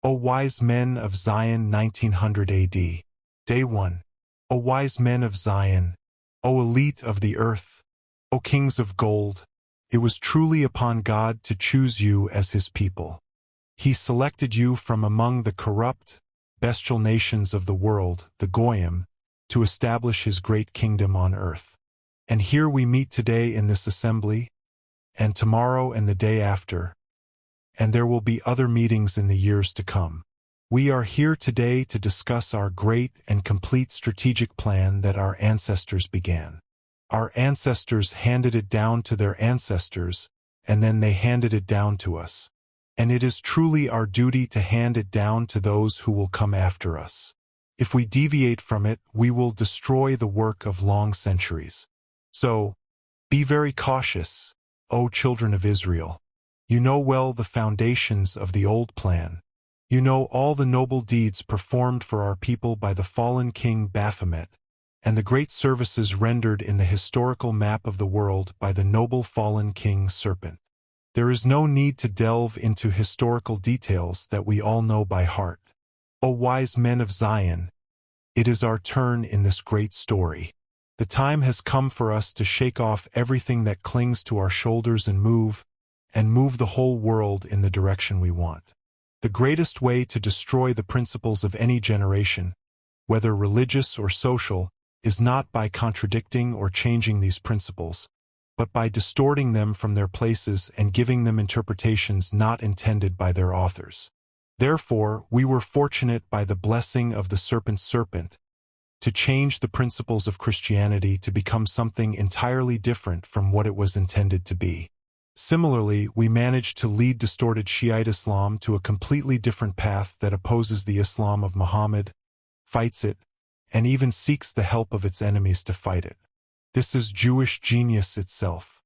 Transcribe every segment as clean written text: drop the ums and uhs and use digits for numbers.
O wise men of Zion 1900 AD. Day 1. O wise men of Zion, O elite of the earth, O kings of gold, it was truly upon God to choose you as his people. He selected you from among the corrupt, bestial nations of the world, the Goyim, to establish his great kingdom on earth. And here we meet today in this assembly, and tomorrow and the day after, and there will be other meetings in the years to come. We are here today to discuss our great and complete strategic plan that our ancestors began. Our ancestors handed it down to their ancestors, and then they handed it down to us. And it is truly our duty to hand it down to those who will come after us. If we deviate from it, we will destroy the work of long centuries. So, be very cautious, O children of Israel. You know well the foundations of the old plan. You know all the noble deeds performed for our people by the fallen king Baphomet, and the great services rendered in the historical map of the world by the noble fallen king Serpent. There is no need to delve into historical details that we all know by heart. O wise men of Zion, it is our turn in this great story. The time has come for us to shake off everything that clings to our shoulders and move the whole world in the direction we want. The greatest way to destroy the principles of any generation, whether religious or social, is not by contradicting or changing these principles, but by distorting them from their places and giving them interpretations not intended by their authors. Therefore, we were fortunate by the blessing of the serpent's serpent to change the principles of Christianity to become something entirely different from what it was intended to be. Similarly, we managed to lead distorted Shiite Islam to a completely different path that opposes the Islam of Muhammad, fights it, and even seeks the help of its enemies to fight it. This is Jewish genius itself.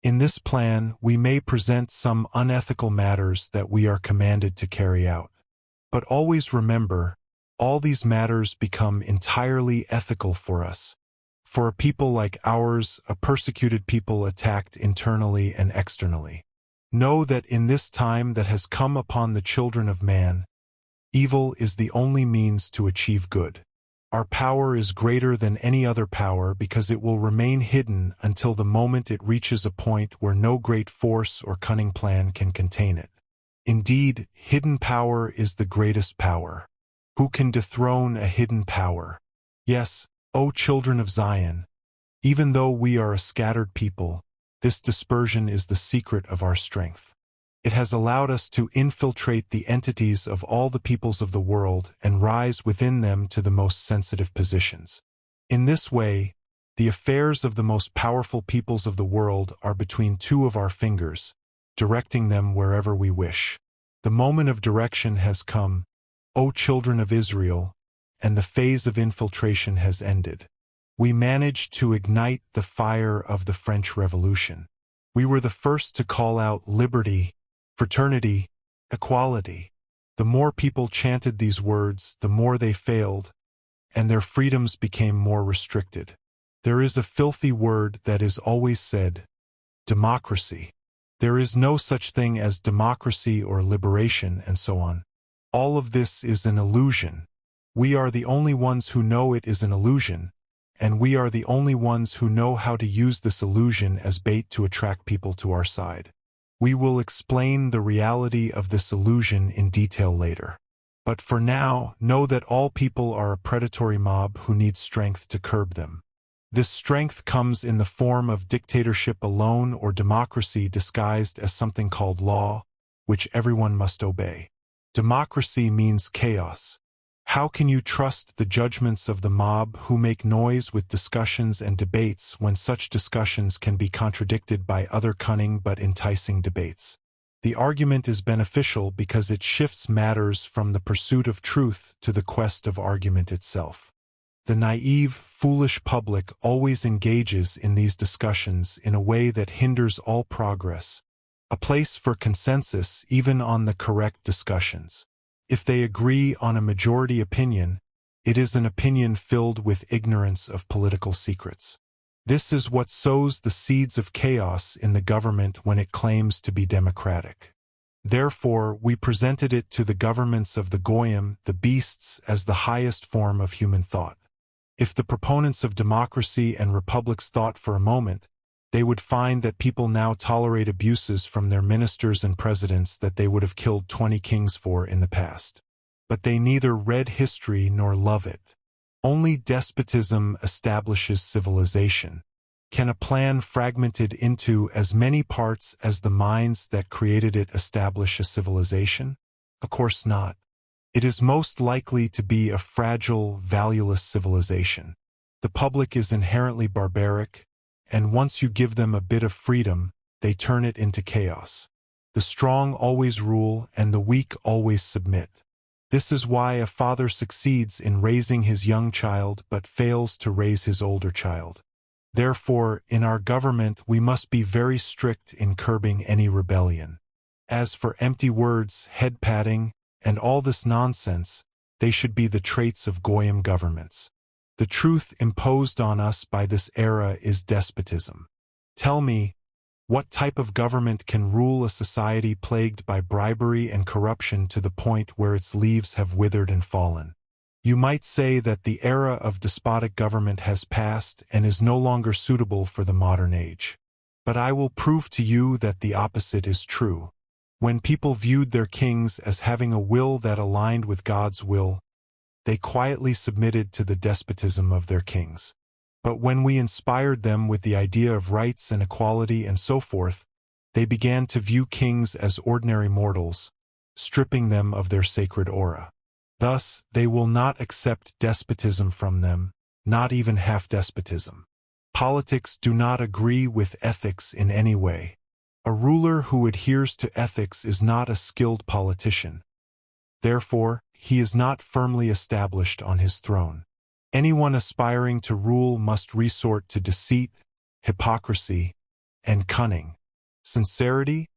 In this plan, we may present some unethical matters that we are commanded to carry out. But always remember, all these matters become entirely ethical for us. For a people like ours, a persecuted people attacked internally and externally. Know that in this time that has come upon the children of man, evil is the only means to achieve good. Our power is greater than any other power because it will remain hidden until the moment it reaches a point where no great force or cunning plan can contain it. Indeed, hidden power is the greatest power. Who can dethrone a hidden power? Yes, O children of Zion, even though we are a scattered people, this dispersion is the secret of our strength. It has allowed us to infiltrate the entities of all the peoples of the world and rise within them to the most sensitive positions. In this way, the affairs of the most powerful peoples of the world are between two of our fingers, directing them wherever we wish. The moment of direction has come, O children of Israel, and the phase of infiltration has ended. We managed to ignite the fire of the French Revolution. We were the first to call out liberty, fraternity, equality. The more people chanted these words, the more they failed, and their freedoms became more restricted. There is a filthy word that is always said, democracy. There is no such thing as democracy or liberation and so on. All of this is an illusion. We are the only ones who know it is an illusion, and we are the only ones who know how to use this illusion as bait to attract people to our side. We will explain the reality of this illusion in detail later. But for now, know that all people are a predatory mob who needs strength to curb them. This strength comes in the form of dictatorship alone or democracy disguised as something called law, which everyone must obey. Democracy means chaos. How can you trust the judgments of the mob who make noise with discussions and debates when such discussions can be contradicted by other cunning but enticing debates? The argument is beneficial because it shifts matters from the pursuit of truth to the quest of argument itself. The naive, foolish public always engages in these discussions in a way that hinders all progress, a place for consensus even on the correct discussions. If they agree on a majority opinion, it is an opinion filled with ignorance of political secrets. This is what sows the seeds of chaos in the government when it claims to be democratic. Therefore, we presented it to the governments of the Goyim, the beasts, as the highest form of human thought. If the proponents of democracy and republics thought for a moment, they would find that people now tolerate abuses from their ministers and presidents that they would have killed 20 kings for in the past. But they neither read history nor love it. Only despotism establishes civilization. Can a plan fragmented into as many parts as the minds that created it establish a civilization? Of course not. It is most likely to be a fragile, valueless civilization. The public is inherently barbaric, and once you give them a bit of freedom, they turn it into chaos. The strong always rule and the weak always submit. This is why a father succeeds in raising his young child but fails to raise his older child. Therefore, in our government we must be very strict in curbing any rebellion. As for empty words, head-patting, and all this nonsense, they should be the traits of Goyim governments. The truth imposed on us by this era is despotism. Tell me, what type of government can rule a society plagued by bribery and corruption to the point where its leaves have withered and fallen? You might say that the era of despotic government has passed and is no longer suitable for the modern age. But I will prove to you that the opposite is true. When people viewed their kings as having a will that aligned with God's will, they quietly submitted to the despotism of their kings. But when we inspired them with the idea of rights and equality and so forth, they began to view kings as ordinary mortals, stripping them of their sacred aura. Thus, they will not accept despotism from them, not even half-despotism. Politics do not agree with ethics in any way. A ruler who adheres to ethics is not a skilled politician. Therefore, he is not firmly established on his throne. Anyone aspiring to rule must resort to deceit, hypocrisy, and cunning. Sincerity,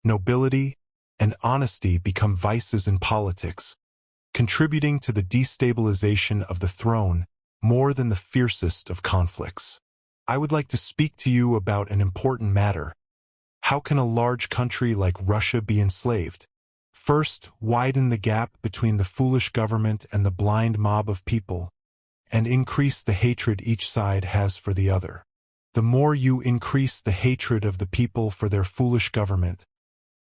nobility, and honesty become vices in politics, contributing to the destabilization of the throne more than the fiercest of conflicts. I would like to speak to you about an important matter. How can a large country like Russia be enslaved? First, widen the gap between the foolish government and the blind mob of people, and increase the hatred each side has for the other. The more you increase the hatred of the people for their foolish government,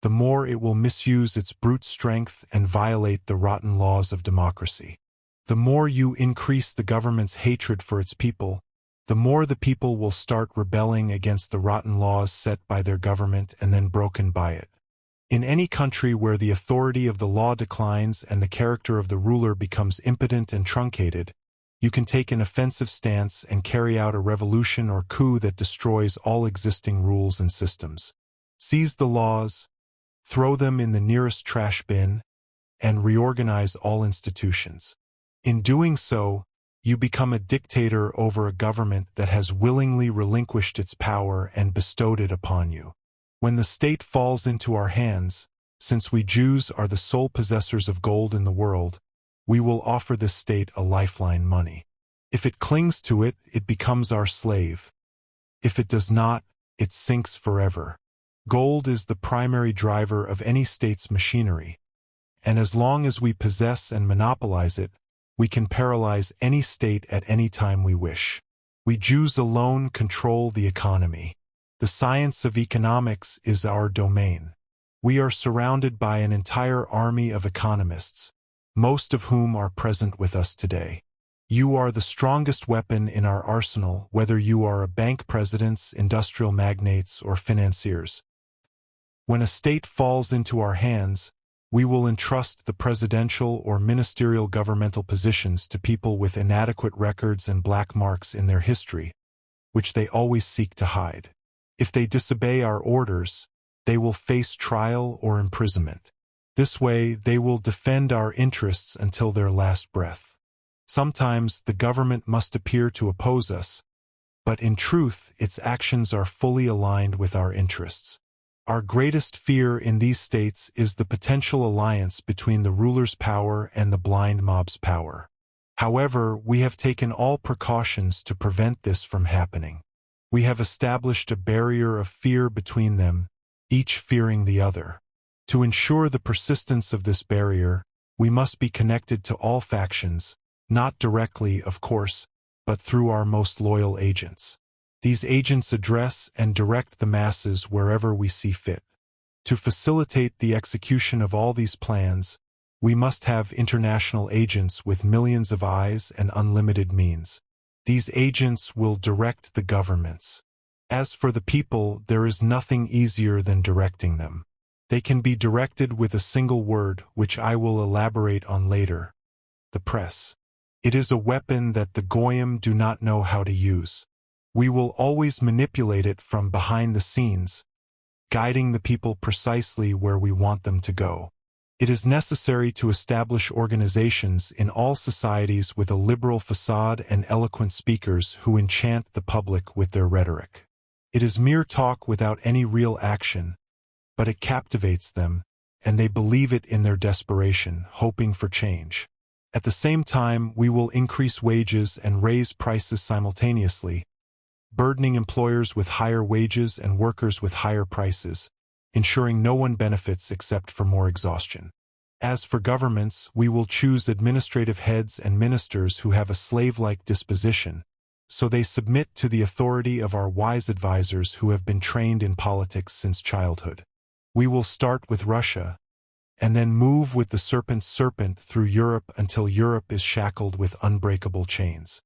the more it will misuse its brute strength and violate the rotten laws of democracy. The more you increase the government's hatred for its people, the more the people will start rebelling against the rotten laws set by their government and then broken by it. In any country where the authority of the law declines and the character of the ruler becomes impotent and truncated, you can take an offensive stance and carry out a revolution or coup that destroys all existing rules and systems. Seize the laws, throw them in the nearest trash bin, and reorganize all institutions. In doing so, you become a dictator over a government that has willingly relinquished its power and bestowed it upon you. When the state falls into our hands, since we Jews are the sole possessors of gold in the world, we will offer this state a lifeline money. If it clings to it, it becomes our slave. If it does not, it sinks forever. Gold is the primary driver of any state's machinery, and as long as we possess and monopolize it, we can paralyze any state at any time we wish. We Jews alone control the economy. The science of economics is our domain. We are surrounded by an entire army of economists, most of whom are present with us today. You are the strongest weapon in our arsenal, whether you are a bank presidents, industrial magnates, or financiers. When a state falls into our hands, we will entrust the presidential or ministerial governmental positions to people with inadequate records and black marks in their history, which they always seek to hide. If they disobey our orders, they will face trial or imprisonment. This way, they will defend our interests until their last breath. Sometimes the government must appear to oppose us, but in truth, its actions are fully aligned with our interests. Our greatest fear in these states is the potential alliance between the ruler's power and the blind mob's power. However, we have taken all precautions to prevent this from happening. We have established a barrier of fear between them, each fearing the other. To ensure the persistence of this barrier, we must be connected to all factions, not directly, of course, but through our most loyal agents. These agents address and direct the masses wherever we see fit. To facilitate the execution of all these plans, we must have international agents with millions of eyes and unlimited means. These agents will direct the governments. As for the people, there is nothing easier than directing them. They can be directed with a single word, which I will elaborate on later: the press. It is a weapon that the Goyim do not know how to use. We will always manipulate it from behind the scenes, guiding the people precisely where we want them to go. It is necessary to establish organizations in all societies with a liberal facade and eloquent speakers who enchant the public with their rhetoric. It is mere talk without any real action, but it captivates them, and they believe it in their desperation, hoping for change. At the same time, we will increase wages and raise prices simultaneously, burdening employers with higher wages and workers with higher prices, ensuring no one benefits except for more exhaustion. As for governments, we will choose administrative heads and ministers who have a slave-like disposition, so they submit to the authority of our wise advisors who have been trained in politics since childhood. We will start with Russia, and then move with the serpent's serpent through Europe until Europe is shackled with unbreakable chains.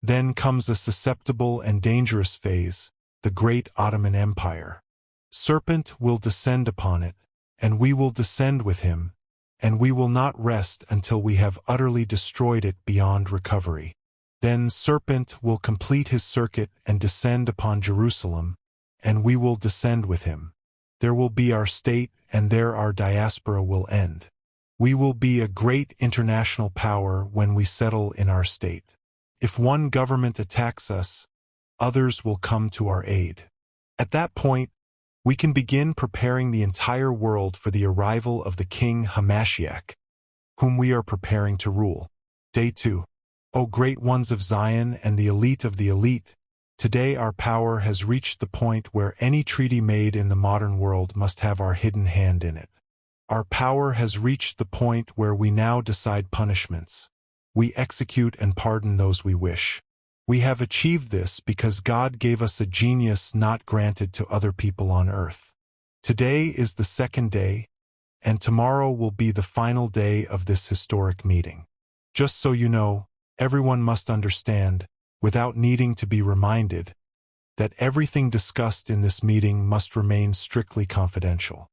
Then comes a susceptible and dangerous phase, the great Ottoman Empire. Serpent will descend upon it, and we will descend with him, and we will not rest until we have utterly destroyed it beyond recovery. Then Serpent will complete his circuit and descend upon Jerusalem, and we will descend with him. There will be our state, and there our diaspora will end. We will be a great international power when we settle in our state. If one government attacks us, others will come to our aid. At that point, we can begin preparing the entire world for the arrival of the King Hamashiach, whom we are preparing to rule. Day 2. O great ones of Zion and the elite of the elite, today our power has reached the point where any treaty made in the modern world must have our hidden hand in it. Our power has reached the point where we now decide punishments. We execute and pardon those we wish. We have achieved this because God gave us a genius not granted to other people on earth. Today is the second day, and tomorrow will be the final day of this historic meeting. Just so you know, everyone must understand, without needing to be reminded, that everything discussed in this meeting must remain strictly confidential.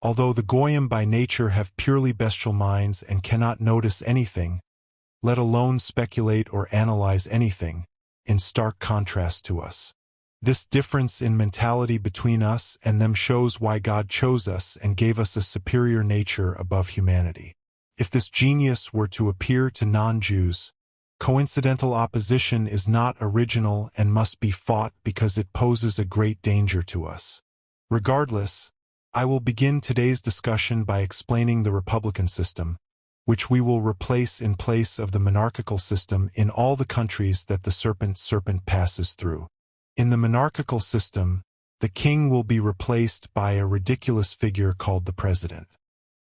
Although the Goyim by nature have purely bestial minds and cannot notice anything, let alone speculate or analyze anything, in stark contrast to us. This difference in mentality between us and them shows why God chose us and gave us a superior nature above humanity. If this genius were to appear to non-Jews, coincidental opposition is not original and must be fought because it poses a great danger to us. Regardless, I will begin today's discussion by explaining the Republican system, which we will replace in place of the monarchical system in all the countries that the serpent passes through. In the monarchical system, the king will be replaced by a ridiculous figure called the president.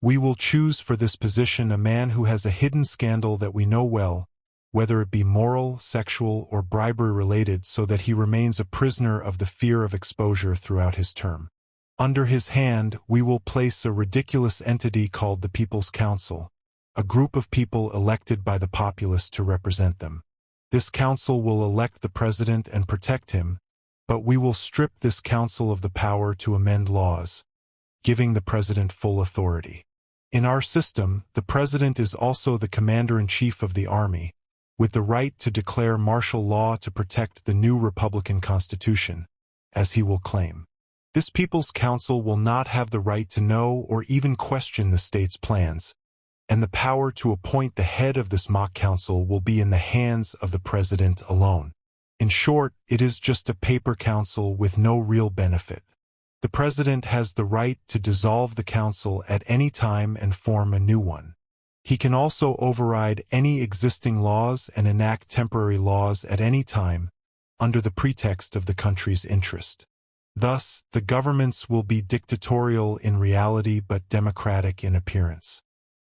We will choose for this position a man who has a hidden scandal that we know well, whether it be moral, sexual, or bribery-related, so that he remains a prisoner of the fear of exposure throughout his term. Under his hand, we will place a ridiculous entity called the People's Council, a group of people elected by the populace to represent them. This council will elect the president and protect him, but we will strip this council of the power to amend laws, giving the president full authority. In our system, the president is also the commander-in-chief of the army, with the right to declare martial law to protect the new Republican Constitution, as he will claim. This People's Council will not have the right to know or even question the state's plans, and the power to appoint the head of this mock council will be in the hands of the president alone. In short, it is just a paper council with no real benefit. The president has the right to dissolve the council at any time and form a new one. He can also override any existing laws and enact temporary laws at any time, under the pretext of the country's interest. Thus, the governments will be dictatorial in reality but democratic in appearance.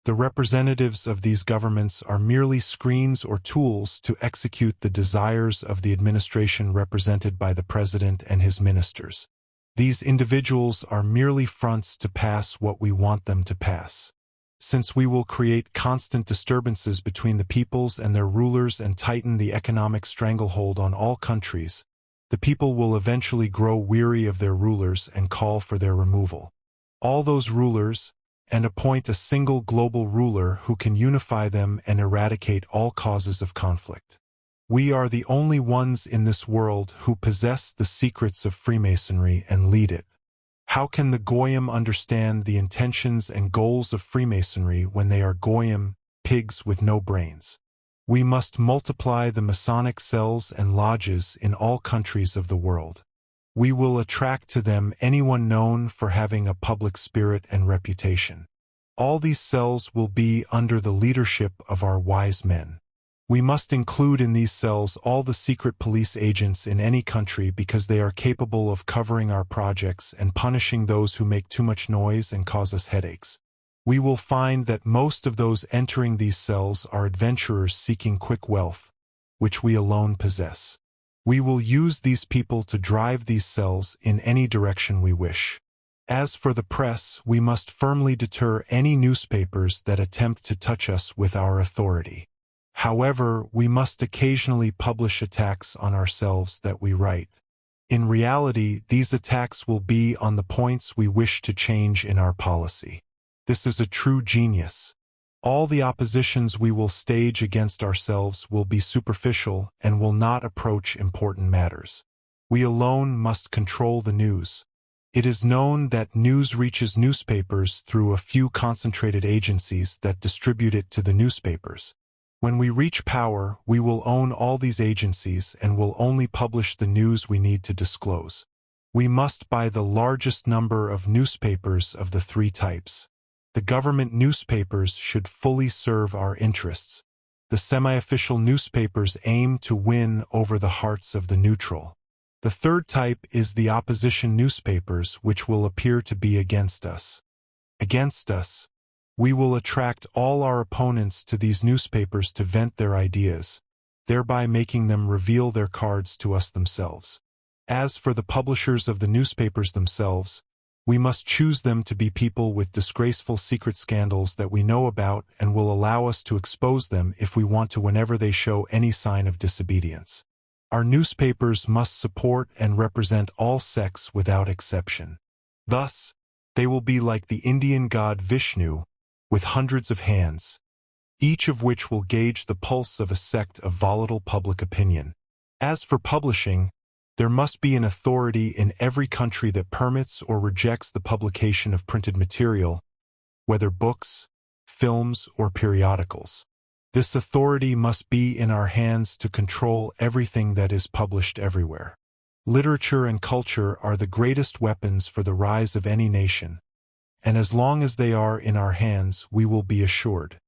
The representatives of these governments are merely screens or tools to execute the desires of the administration represented by the president and his ministers. These individuals are merely fronts to pass what we want them to pass. Since we will create constant disturbances between the peoples and their rulers and tighten the economic stranglehold on all countries, the people will eventually grow weary of their rulers and call for their removal. All those rulers, and appoint a single global ruler who can unify them and eradicate all causes of conflict. We are the only ones in this world who possess the secrets of Freemasonry and lead it. How can the Goyim understand the intentions and goals of Freemasonry when they are Goyim, pigs with no brains? We must multiply the Masonic cells and lodges in all countries of the world. We will attract to them anyone known for having a public spirit and reputation. All these cells will be under the leadership of our wise men. We must include in these cells all the secret police agents in any country because they are capable of covering our projects and punishing those who make too much noise and cause us headaches. We will find that most of those entering these cells are adventurers seeking quick wealth, which we alone possess. We will use these people to drive these cells in any direction we wish. As for the press, we must firmly deter any newspapers that attempt to touch us with our authority. However, we must occasionally publish attacks on ourselves that we write. In reality, these attacks will be on the points we wish to change in our policy. This is a true genius. All the oppositions we will stage against ourselves will be superficial and will not approach important matters. We alone must control the news. It is known that news reaches newspapers through a few concentrated agencies that distribute it to the newspapers. When we reach power, we will own all these agencies and will only publish the news we need to disclose. We must buy the largest number of newspapers of the three types. The government newspapers should fully serve our interests. The semi-official newspapers aim to win over the hearts of the neutral. The third type is the opposition newspapers, which will appear to be against us. Against us, we will attract all our opponents to these newspapers to vent their ideas, thereby making them reveal their cards to us themselves. As for the publishers of the newspapers themselves, we must choose them to be people with disgraceful secret scandals that we know about and will allow us to expose them if we want to whenever they show any sign of disobedience. Our newspapers must support and represent all sects without exception. Thus, they will be like the Indian god Vishnu, with hundreds of hands, each of which will gauge the pulse of a sect of volatile public opinion. As for publishing, there must be an authority in every country that permits or rejects the publication of printed material, whether books, films, or periodicals. This authority must be in our hands to control everything that is published everywhere. Literature and culture are the greatest weapons for the rise of any nation, and as long as they are in our hands, we will be assured.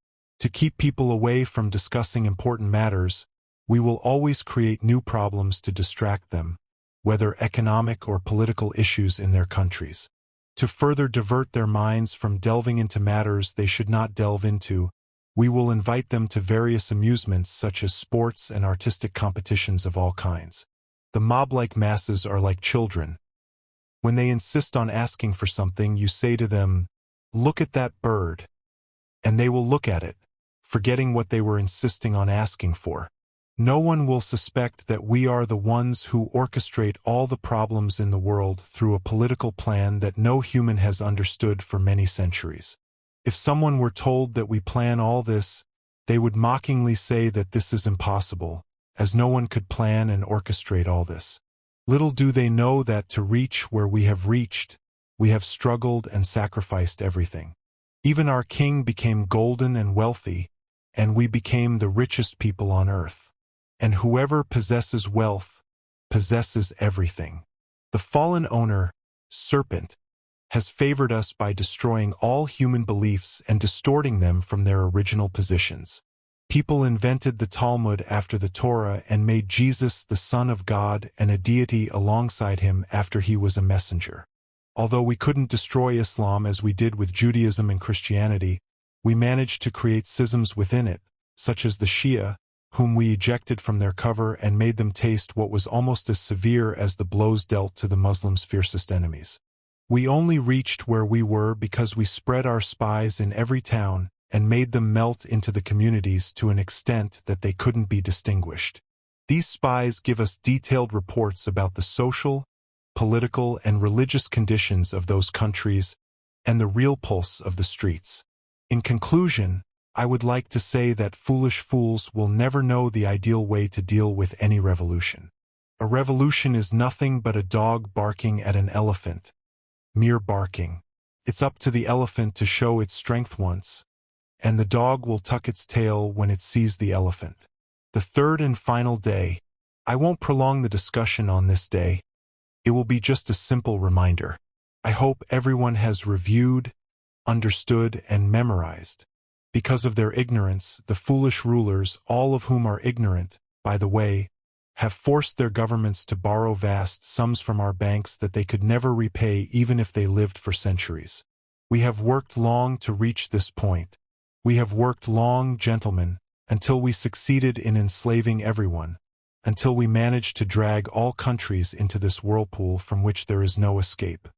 To keep people away from discussing important matters, we will always create new problems to distract them, whether economic or political issues in their countries. To further divert their minds from delving into matters they should not delve into, we will invite them to various amusements such as sports and artistic competitions of all kinds. The mob-like masses are like children. When they insist on asking for something, you say to them, "Look at that bird," and they will look at it, forgetting what they were insisting on asking for. No one will suspect that we are the ones who orchestrate all the problems in the world through a political plan that no human has understood for many centuries. If someone were told that we plan all this, they would mockingly say that this is impossible, as no one could plan and orchestrate all this. Little do they know that to reach where we have reached, we have struggled and sacrificed everything. Even our king became golden and wealthy, and we became the richest people on earth. And whoever possesses wealth possesses everything. The fallen owner, serpent, has favored us by destroying all human beliefs and distorting them from their original positions. People invented the Talmud after the Torah and made Jesus the Son of God and a deity alongside him after he was a messenger. Although we couldn't destroy Islam as we did with Judaism and Christianity, we managed to create schisms within it, such as the Shia, whom we ejected from their cover and made them taste what was almost as severe as the blows dealt to the Muslims' fiercest enemies. We only reached where we were because we spread our spies in every town and made them melt into the communities to an extent that they couldn't be distinguished. These spies give us detailed reports about the social, political, and religious conditions of those countries and the real pulse of the streets. In conclusion, I would like to say that foolish fools will never know the ideal way to deal with any revolution. A revolution is nothing but a dog barking at an elephant. Mere barking. It's up to the elephant to show its strength once, and the dog will tuck its tail when it sees the elephant. The third and final day. I won't prolong the discussion on this day. It will be just a simple reminder. I hope everyone has reviewed, understood, and memorized. Because of their ignorance, the foolish rulers, all of whom are ignorant, by the way, have forced their governments to borrow vast sums from our banks that they could never repay even if they lived for centuries. We have worked long to reach this point. We have worked long, gentlemen, until we succeeded in enslaving everyone, until we managed to drag all countries into this whirlpool from which there is no escape.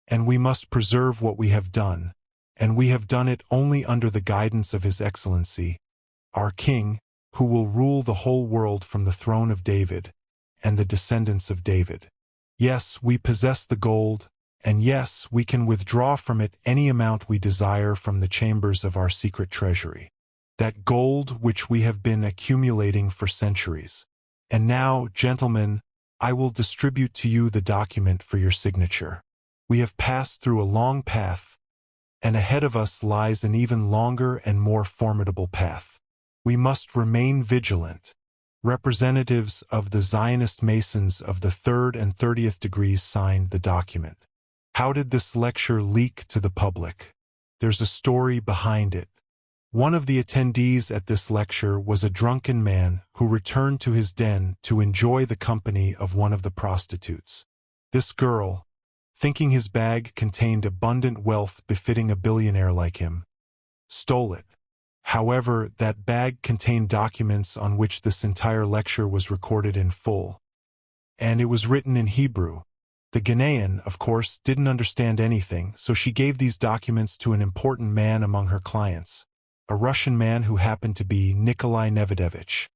And we must preserve what we have done, and we have done it only under the guidance of His Excellency, our King, who will rule the whole world from the throne of David and the descendants of David. Yes, we possess the gold, and yes, we can withdraw from it any amount we desire from the chambers of our secret treasury. That gold which we have been accumulating for centuries. And now, gentlemen, I will distribute to you the document for your signature. We have passed through a long path, and ahead of us lies an even longer and more formidable path. We must remain vigilant. Representatives of the Zionist Masons of the 3rd and 30th degrees signed the document. How did this lecture leak to the public? There's a story behind it. One of the attendees at this lecture was a drunken man who returned to his den to enjoy the company of one of the prostitutes. This girl, thinking his bag contained abundant wealth befitting a billionaire like him, stole it. However, that bag contained documents on which this entire lecture was recorded in full. And it was written in Hebrew. The Ghanaian, of course, didn't understand anything, so she gave these documents to an important man among her clients, a Russian man who happened to be Nikolai Nevedevich,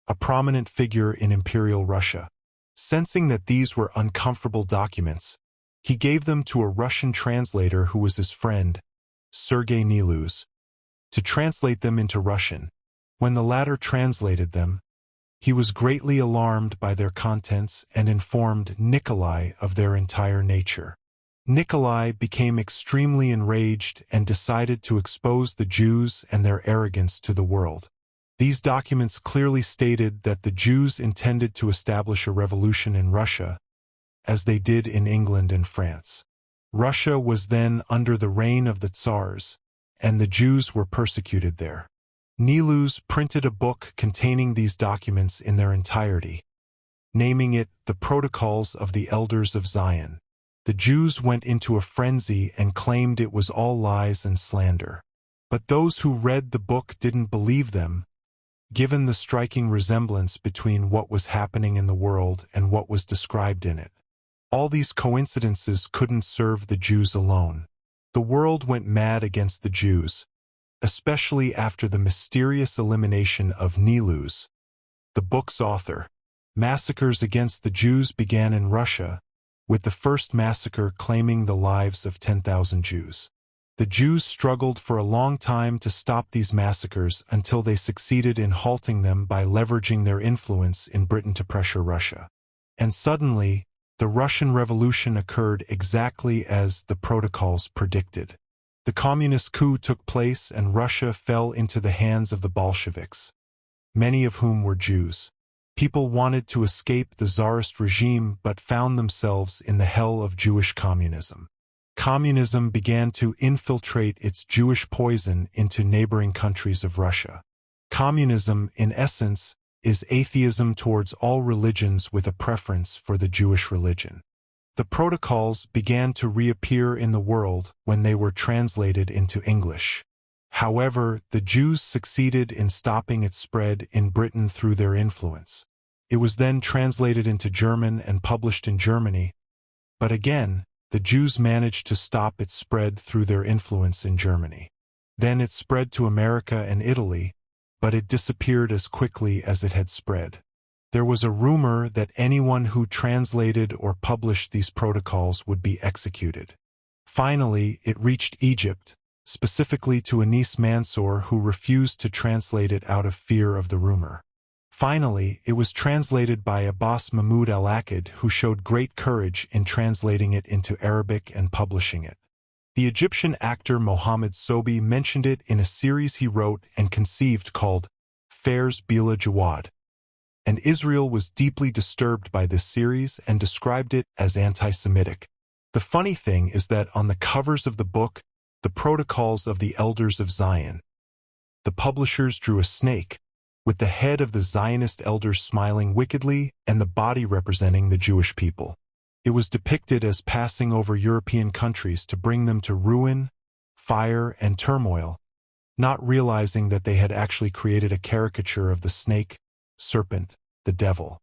a prominent figure in Imperial Russia. Sensing that these were uncomfortable documents, he gave them to a Russian translator who was his friend, Sergei Nilus, to translate them into Russian. When the latter translated them, he was greatly alarmed by their contents and informed Nikolai of their entire nature. Nikolai became extremely enraged and decided to expose the Jews and their arrogance to the world. These documents clearly stated that the Jews intended to establish a revolution in Russia, as they did in England and France. Russia was then under the reign of the Tsars, and the Jews were persecuted there. Nilus printed a book containing these documents in their entirety, naming it The Protocols of the Elders of Zion. The Jews went into a frenzy and claimed it was all lies and slander. But those who read the book didn't believe them, given the striking resemblance between what was happening in the world and what was described in it. All these coincidences couldn't serve the Jews alone. The world went mad against the Jews, especially after the mysterious elimination of Nilus, the book's author. Massacres against the Jews began in Russia, with the first massacre claiming the lives of 10,000 Jews. The Jews struggled for a long time to stop these massacres until they succeeded in halting them by leveraging their influence in Britain to pressure Russia. And suddenly, the Russian Revolution occurred exactly as the protocols predicted. The communist coup took place and Russia fell into the hands of the Bolsheviks, many of whom were Jews. People wanted to escape the Tsarist regime but found themselves in the hell of Jewish communism. Communism began to infiltrate its Jewish poison into neighboring countries of Russia. Communism, in essence, is atheism towards all religions with a preference for the Jewish religion. The protocols began to reappear in the world when they were translated into English. However, the Jews succeeded in stopping its spread in Britain through their influence. It was then translated into German and published in Germany, but again, the Jews managed to stop its spread through their influence in Germany. Then it spread to America and Italy, but it disappeared as quickly as it had spread. There was a rumor that anyone who translated or published these protocols would be executed. Finally, it reached Egypt, specifically to Anis Mansour, who refused to translate it out of fear of the rumor. Finally, it was translated by Abbas Mahmud al-Aqid, who showed great courage in translating it into Arabic and publishing it. The Egyptian actor Mohammed Sobi mentioned it in a series he wrote and conceived called Fairs Bila Jawad. And Israel was deeply disturbed by this series and described it as anti-Semitic. The funny thing is that on the covers of the book, The Protocols of the Elders of Zion, the publishers drew a snake, with the head of the Zionist elders smiling wickedly and the body representing the Jewish people. It was depicted as passing over European countries to bring them to ruin, fire, and turmoil, not realizing that they had actually created a caricature of the snake, serpent, the devil.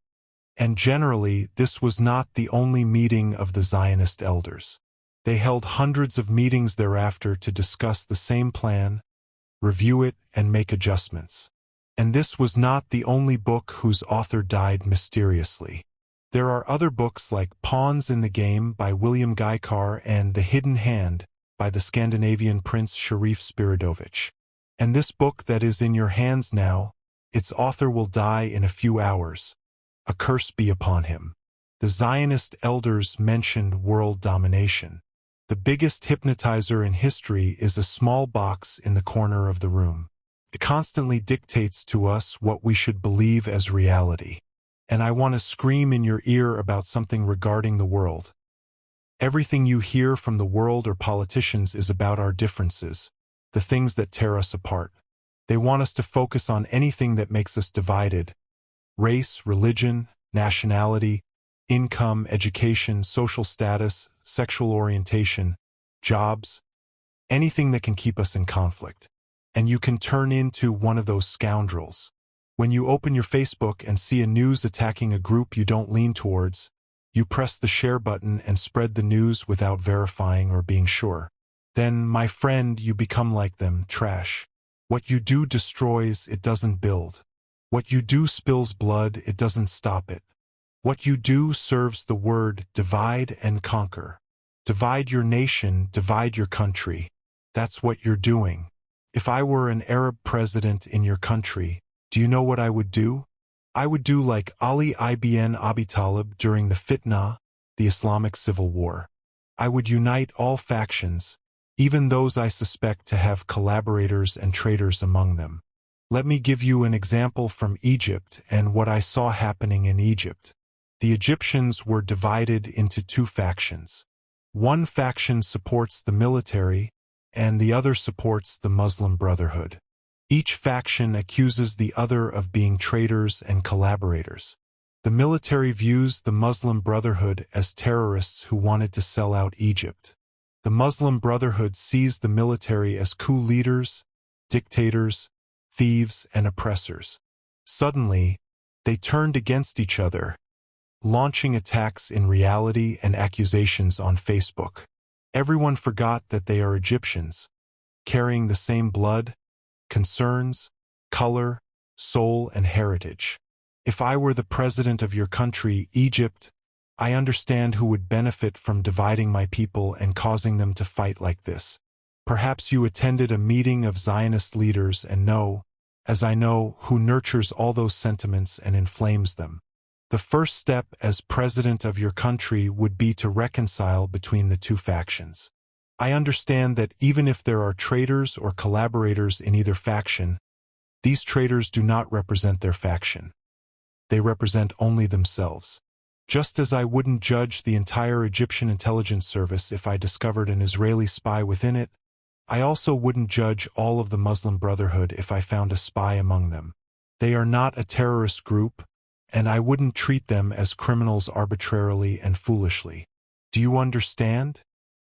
And generally, this was not the only meeting of the Zionist elders. They held hundreds of meetings thereafter to discuss the same plan, review it, and make adjustments. And this was not the only book whose author died mysteriously. There are other books like Pawns in the Game by William Gaikar and The Hidden Hand by the Scandinavian prince Sharif Spiridovich. And this book that is in your hands now, its author will die in a few hours. A curse be upon him. The Zionist elders mentioned world domination. The biggest hypnotizer in history is a small box in the corner of the room. It constantly dictates to us what we should believe as reality. And I want to scream in your ear about something regarding the world. Everything you hear from the world or politicians is about our differences, the things that tear us apart. They want us to focus on anything that makes us divided: race, religion, nationality, income, education, social status, sexual orientation, jobs, anything that can keep us in conflict. And you can turn into one of those scoundrels. When you open your Facebook and see a news attacking a group you don't lean towards, you press the share button and spread the news without verifying or being sure. Then, my friend, you become like them, trash. What you do destroys, it doesn't build. What you do spills blood, it doesn't stop it. What you do serves the word divide and conquer. Divide your nation, divide your country. That's what you're doing. If I were an Arab president in your country, do you know what I would do? I would do like Ali ibn Abi Talib during the Fitna, the Islamic Civil War. I would unite all factions, even those I suspect to have collaborators and traitors among them. Let me give you an example from Egypt and what I saw happening in Egypt. The Egyptians were divided into two factions. One faction supports the military, and the other supports the Muslim Brotherhood. Each faction accuses the other of being traitors and collaborators. The military views the Muslim Brotherhood as terrorists who wanted to sell out Egypt. The Muslim Brotherhood sees the military as coup leaders, dictators, thieves, and oppressors. Suddenly, they turned against each other, launching attacks in reality and accusations on Facebook. Everyone forgot that they are Egyptians, carrying the same blood, concerns, color, soul, and heritage. If I were the president of your country, Egypt, I understand who would benefit from dividing my people and causing them to fight like this. Perhaps you attended a meeting of Zionist leaders and know, as I know, who nurtures all those sentiments and inflames them. The first step as president of your country would be to reconcile between the two factions. I understand that even if there are traitors or collaborators in either faction, these traitors do not represent their faction. They represent only themselves. Just as I wouldn't judge the entire Egyptian intelligence service if I discovered an Israeli spy within it, I also wouldn't judge all of the Muslim Brotherhood if I found a spy among them. They are not a terrorist group, and I wouldn't treat them as criminals arbitrarily and foolishly. Do you understand?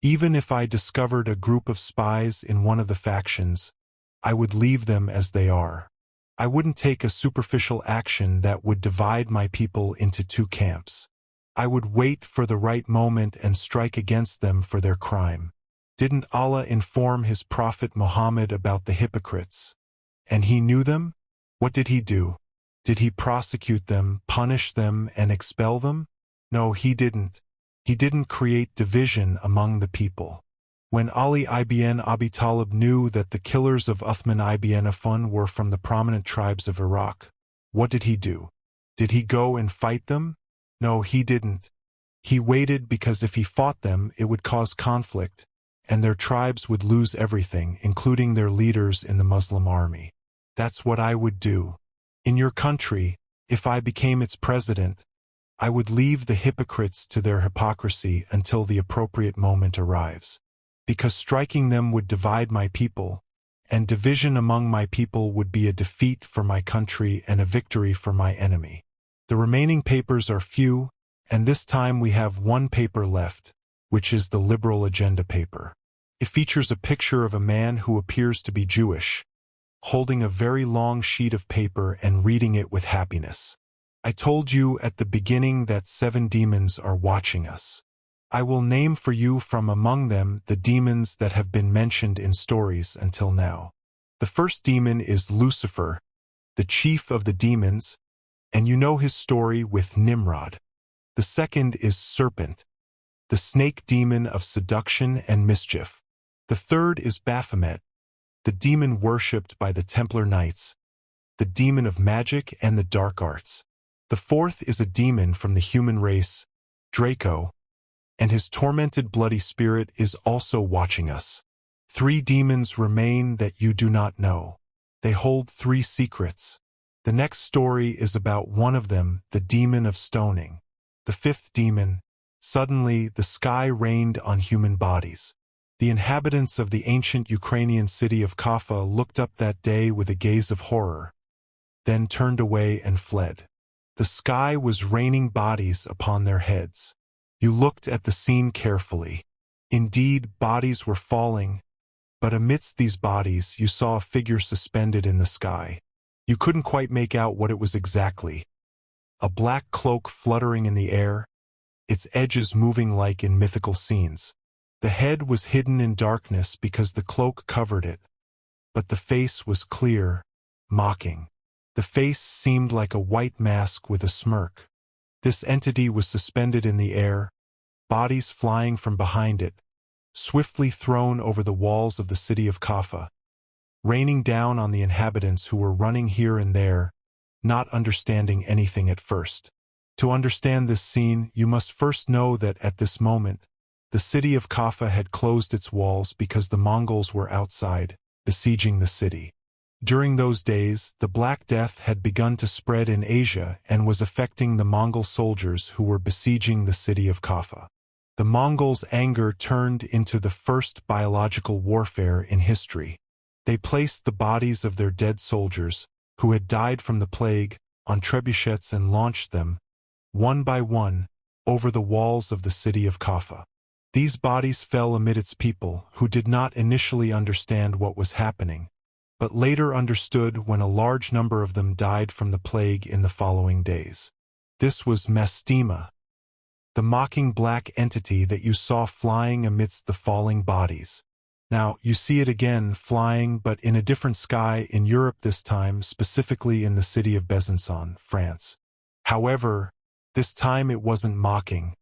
Even if I discovered a group of spies in one of the factions, I would leave them as they are. I wouldn't take a superficial action that would divide my people into two camps. I would wait for the right moment and strike against them for their crime. Didn't Allah inform his prophet Muhammad about the hypocrites? And he knew them? What did he do? Did he prosecute them, punish them, and expel them? No, he didn't. He didn't create division among the people. When Ali ibn Abi Talib knew that the killers of Uthman ibn Affan were from the prominent tribes of Iraq, what did he do? Did he go and fight them? No, he didn't. He waited because if he fought them, it would cause conflict, and their tribes would lose everything, including their leaders in the Muslim army. That's what I would do. In your country, if I became its president, I would leave the hypocrites to their hypocrisy until the appropriate moment arrives. Because striking them would divide my people, and division among my people would be a defeat for my country and a victory for my enemy. The remaining papers are few, and this time we have one paper left, which is the liberal agenda paper. It features a picture of a man who appears to be Jewish, holding a very long sheet of paper and reading it with happiness. I told you at the beginning that 7 demons are watching us. I will name for you from among them the demons that have been mentioned in stories until now. The first demon is Lucifer, the chief of the demons, and you know his story with Nimrod. The second is Serpent, the snake demon of seduction and mischief. The third is Baphomet, the demon worshipped by the Templar Knights, the demon of magic and the dark arts. The fourth is a demon from the human race, Draco, and his tormented bloody spirit is also watching us. 3 demons remain that you do not know. They hold 3 secrets. The next story is about one of them, the demon of stoning. The 5th demon, suddenly the sky rained on human bodies. The inhabitants of the ancient Ukrainian city of Kaffa looked up that day with a gaze of horror, then turned away and fled. The sky was raining bodies upon their heads. You looked at the scene carefully. Indeed, bodies were falling, but amidst these bodies you saw a figure suspended in the sky. You couldn't quite make out what it was exactly. A black cloak fluttering in the air, its edges moving like in mythical scenes. The head was hidden in darkness because the cloak covered it, but the face was clear, mocking. The face seemed like a white mask with a smirk. This entity was suspended in the air, bodies flying from behind it, swiftly thrown over the walls of the city of Kaffa, raining down on the inhabitants who were running here and there, not understanding anything at first. To understand this scene, you must first know that at this moment, the city of Kaffa had closed its walls because the Mongols were outside, besieging the city. During those days, the Black Death had begun to spread in Asia and was affecting the Mongol soldiers who were besieging the city of Kaffa. The Mongols' anger turned into the first biological warfare in history. They placed the bodies of their dead soldiers, who had died from the plague, on trebuchets and launched them, one by one, over the walls of the city of Kaffa. These bodies fell amid its people, who did not initially understand what was happening, but later understood when a large number of them died from the plague in the following days. This was Mastem, the mocking black entity that you saw flying amidst the falling bodies. Now, you see it again flying, but in a different sky in Europe this time, specifically in the city of Besançon, France. However, this time it wasn't mocking.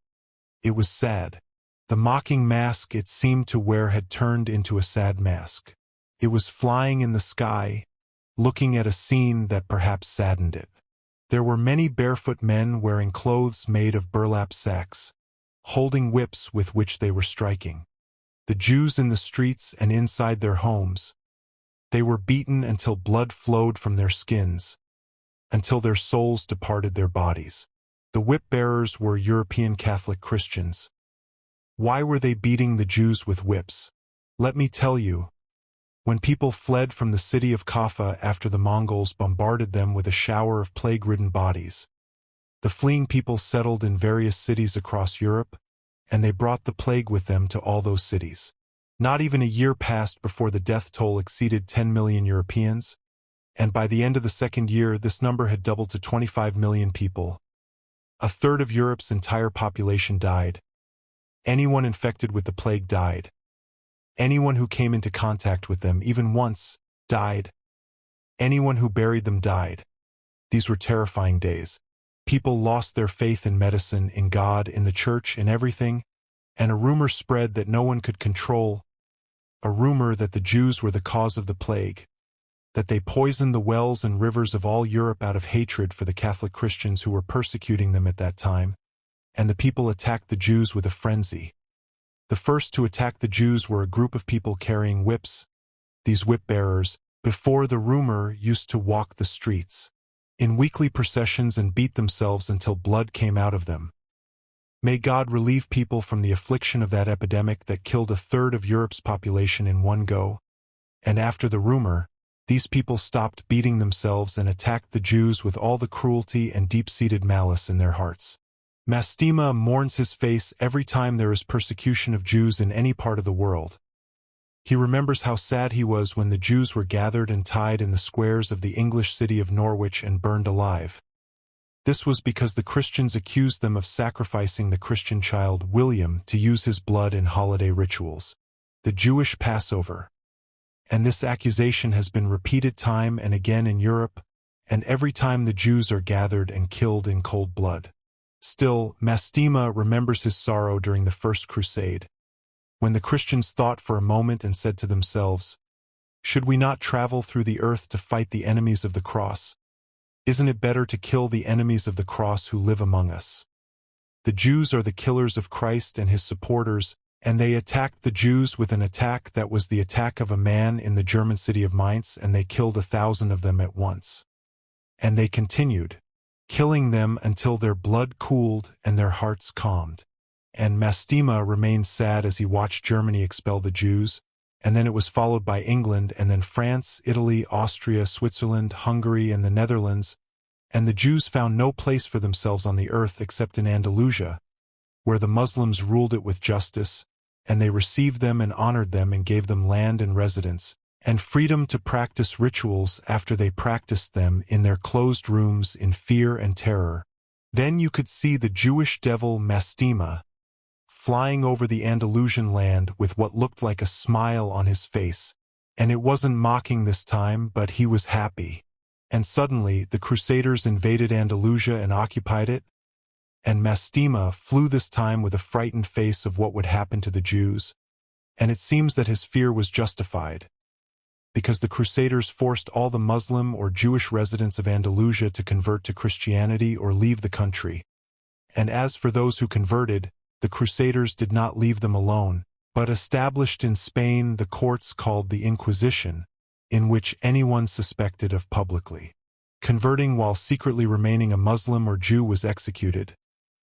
It was sad. The mocking mask it seemed to wear had turned into a sad mask. It was flying in the sky, looking at a scene that perhaps saddened it. There were many barefoot men wearing clothes made of burlap sacks, holding whips with which they were striking. The Jews in the streets and inside their homes. They were beaten until blood flowed from their skins, until their souls departed their bodies. The whip-bearers were European Catholic Christians. Why were they beating the Jews with whips? Let me tell you, When people fled from the city of Kaffa after the Mongols bombarded them with a shower of plague-ridden bodies, the fleeing people settled in various cities across Europe, and they brought the plague with them to all those cities. Not even a year passed before the death toll exceeded 10 million Europeans, and by the end of the second year this number had doubled to 25 million people. A third of Europe's entire population died. Anyone infected with the plague died. Anyone who came into contact with them, even once, died. Anyone who buried them died. These were terrifying days. People lost their faith in medicine, in God, in the church, in everything, and a rumor spread that no one could control, a rumor that the Jews were the cause of the plague, that they poisoned the wells and rivers of all Europe out of hatred for the Catholic Christians who were persecuting them at that time, and the people attacked the Jews with a frenzy. The first to attack the Jews were a group of people carrying whips. These whip-bearers, before the rumor, used to walk the streets in weekly processions and beat themselves until blood came out of them. May God relieve people from the affliction of that epidemic that killed a third of Europe's population in one go. And after the rumor, these people stopped beating themselves and attacked the Jews with all the cruelty and deep-seated malice in their hearts. Mastem mourns his face every time there is persecution of Jews in any part of the world. He remembers how sad he was when the Jews were gathered and tied in the squares of the English city of Norwich and burned alive. This was because the Christians accused them of sacrificing the Christian child William to use his blood in holiday rituals, the Jewish Passover. And this accusation has been repeated time and again in Europe, and every time the Jews are gathered and killed in cold blood. Still, Mastem remembers his sorrow during the First Crusade, when the Christians thought for a moment and said to themselves, "Should we not travel through the earth to fight the enemies of the cross? Isn't it better to kill the enemies of the cross who live among us?" The Jews are the killers of Christ and his supporters, and they attacked the Jews with an attack that was the attack of a man in the German city of Mainz, and they killed 1,000 of them at once. And they continued, killing them until their blood cooled and their hearts calmed. And Mastem remained sad as he watched Germany expel the Jews, and then it was followed by England, and then France, Italy, Austria, Switzerland, Hungary, and the Netherlands, and the Jews found no place for themselves on the earth except in Andalusia, where the Muslims ruled it with justice, and they received them and honored them and gave them land and residence, and freedom to practice rituals after they practiced them in their closed rooms in fear and terror. Then you could see the Jewish devil Mastem flying over the Andalusian land with what looked like a smile on his face, and it wasn't mocking this time, but he was happy. And suddenly the Crusaders invaded Andalusia and occupied it, and Mastem flew this time with a frightened face of what would happen to the Jews, and it seems that his fear was justified, because the Crusaders forced all the Muslim or Jewish residents of Andalusia to convert to Christianity or leave the country. And as for those who converted, the Crusaders did not leave them alone, but established in Spain the courts called the Inquisition, in which anyone suspected of publicly converting while secretly remaining a Muslim or Jew was executed,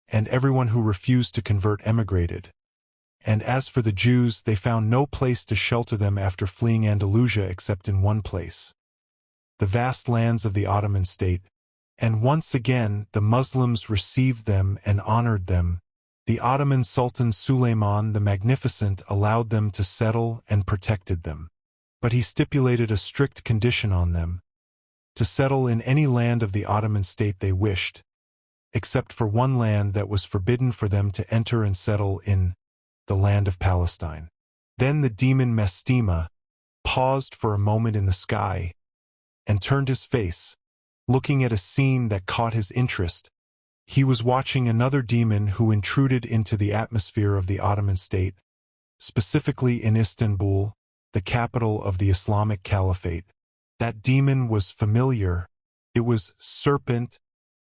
and everyone who refused to convert emigrated. And as for the Jews, they found no place to shelter them after fleeing Andalusia except in one place, the vast lands of the Ottoman state. And once again the Muslims received them and honored them. The Ottoman Sultan Suleiman the Magnificent allowed them to settle and protected them. But he stipulated a strict condition on them: to settle in any land of the Ottoman state they wished, except for one land that was forbidden for them to enter and settle in, the land of Palestine. Then the demon Mastem paused for a moment in the sky and turned his face, looking at a scene that caught his interest. He was watching another demon who intruded into the atmosphere of the Ottoman state, specifically in Istanbul, the capital of the Islamic Caliphate. That demon was familiar. It was Serpent,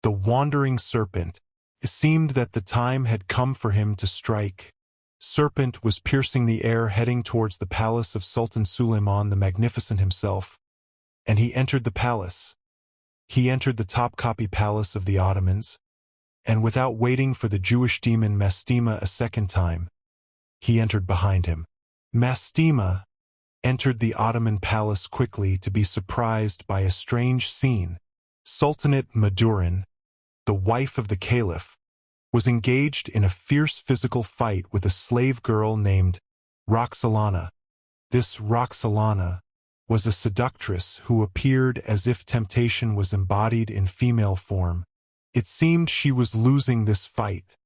the wandering serpent. It seemed that the time had come for him to strike. Serpent was piercing the air heading towards the palace of Sultan Suleiman the Magnificent himself, and he entered the palace. He entered the Topkapi Palace of the Ottomans, and without waiting for the Jewish demon Mastem a second time, he entered behind him. Mastem, entered the Ottoman palace quickly to be surprised by a strange scene. Sultanate Madurin, the wife of the caliph, was engaged in a fierce physical fight with a slave girl named Roxolana. This Roxolana was a seductress who appeared as if temptation was embodied in female form. It seemed she was losing this fight.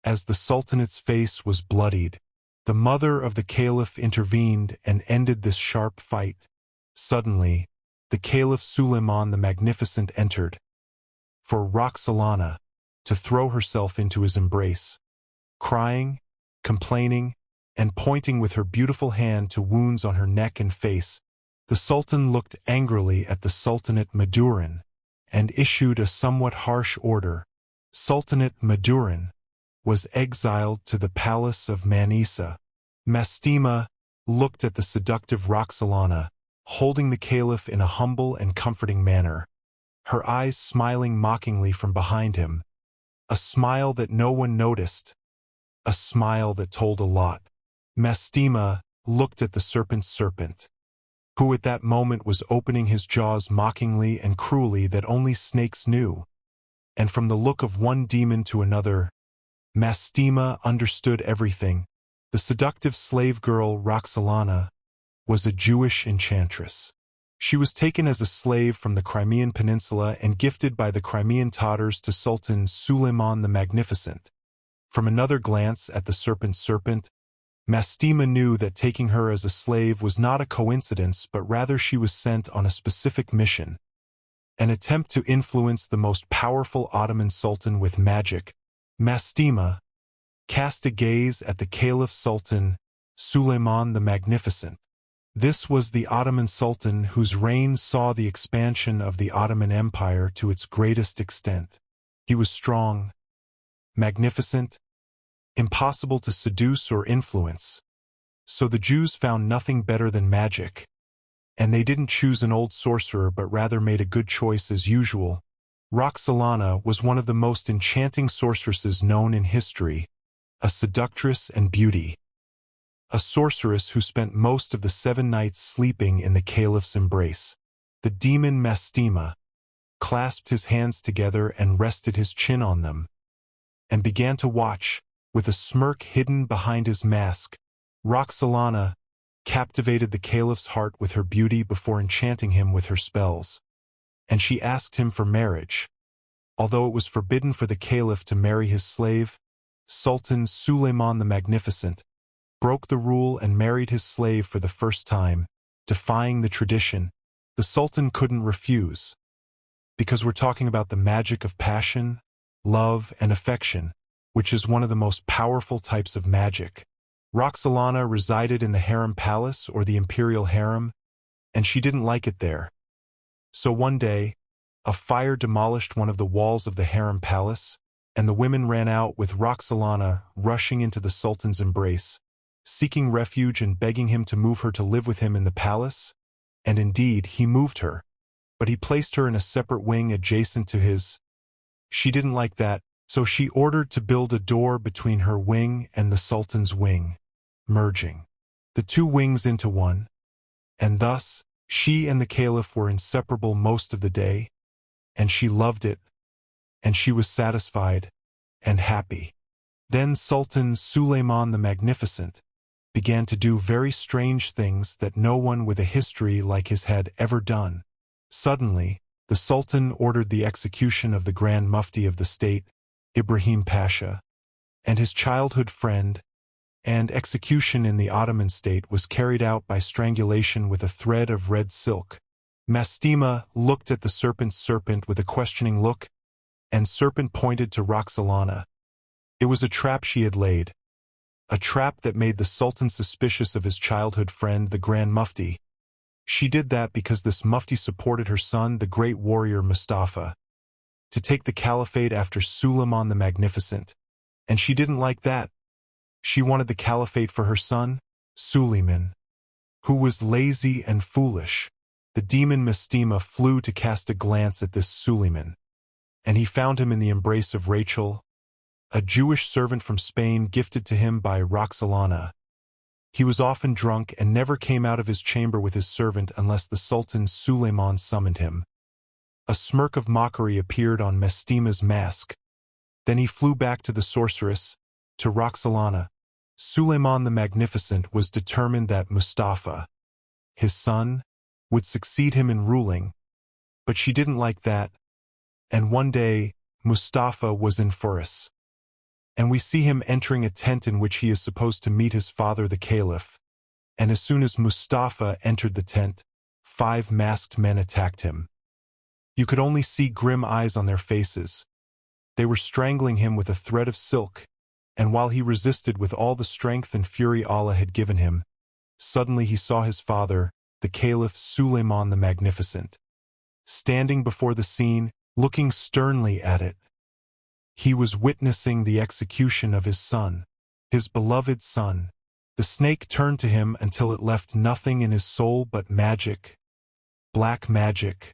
As the Sultanate's face was bloodied, the mother of the caliph intervened and ended this sharp fight. Suddenly, the Caliph Suleiman the Magnificent entered, for Roxolana to throw herself into his embrace. Crying, complaining, and pointing with her beautiful hand to wounds on her neck and face, the Sultan looked angrily at the Sultanate Madurin and issued a somewhat harsh order. Sultanate Madurin was exiled to the palace of Manisa. Mastem looked at the seductive Roxolana, holding the caliph in a humble and comforting manner, her eyes smiling mockingly from behind him, a smile that no one noticed, a smile that told a lot. Mastem looked at the serpent's serpent, who at that moment was opening his jaws mockingly and cruelly that only snakes knew, and from the look of one demon to another, Mastem understood everything. The seductive slave girl Roxolana was a Jewish enchantress. She was taken as a slave from the Crimean Peninsula and gifted by the Crimean Tatars to Sultan Suleiman the Magnificent. From another glance at the serpent's serpent, Mastem knew that taking her as a slave was not a coincidence, but rather she was sent on a specific mission, an attempt to influence the most powerful Ottoman Sultan with magic. Mastem cast a gaze at the Caliph Sultan Suleiman the Magnificent. This was the Ottoman Sultan whose reign saw the expansion of the Ottoman Empire to its greatest extent. He was strong, magnificent, impossible to seduce or influence. So the Jews found nothing better than magic, and they didn't choose an old sorcerer but rather made a good choice as usual. Roxolana was one of the most enchanting sorceresses known in history, a seductress and beauty, a sorceress who spent most of the 7 nights sleeping in the caliph's embrace. The demon Mastem clasped his hands together and rested his chin on them, and began to watch, with a smirk hidden behind his mask. Roxolana captivated the caliph's heart with her beauty before enchanting him with her spells, and she asked him for marriage. Although it was forbidden for the caliph to marry his slave, Sultan Suleiman the Magnificent broke the rule and married his slave for the first time, defying the tradition. The Sultan couldn't refuse, because we're talking about the magic of passion, love, and affection, which is one of the most powerful types of magic. Roxolana resided in the harem palace or the imperial harem, and she didn't like it there. So one day, a fire demolished one of the walls of the harem palace, and the women ran out with Roxolana rushing into the Sultan's embrace, seeking refuge and begging him to move her to live with him in the palace. And indeed, he moved her, but he placed her in a separate wing adjacent to his. She didn't like that, so she ordered to build a door between her wing and the Sultan's wing, merging the 2 wings into one, and thus, she and the caliph were inseparable most of the day, and she loved it, and she was satisfied and happy. Then Sultan Suleiman the Magnificent began to do very strange things that no one with a history like his had ever done. Suddenly, the Sultan ordered the execution of the Grand Mufti of the state, Ibrahim Pasha, and his childhood friend, and execution in the Ottoman state was carried out by strangulation with a thread of red silk. Mastem looked at the serpent's serpent with a questioning look, and serpent pointed to Roxolana. It was a trap she had laid, a trap that made the Sultan suspicious of his childhood friend, the Grand Mufti. She did that because this Mufti supported her son, the great warrior Mustafa, to take the caliphate after Suleiman the Magnificent, and she didn't like that. She wanted the caliphate for her son, Suleiman, who was lazy and foolish. The demon Mastem flew to cast a glance at this Suleiman, and he found him in the embrace of Rachel, a Jewish servant from Spain gifted to him by Roxolana. He was often drunk and never came out of his chamber with his servant unless the Sultan Suleiman summoned him. A smirk of mockery appeared on Mastema's mask. Then he flew back to the sorceress, to Roxolana. Suleiman the Magnificent was determined that Mustafa, his son, would succeed him in ruling, but she didn't like that, and one day Mustafa was in Furus. And we see him entering a tent in which he is supposed to meet his father the Caliph, and as soon as Mustafa entered the tent, 5 masked men attacked him. You could only see grim eyes on their faces. They were strangling him with a thread of silk, and while he resisted with all the strength and fury Allah had given him, suddenly he saw his father, the Caliph Suleiman the Magnificent, standing before the scene, looking sternly at it. He was witnessing the execution of his son, his beloved son. The snake turned to him until it left nothing in his soul but magic, black magic,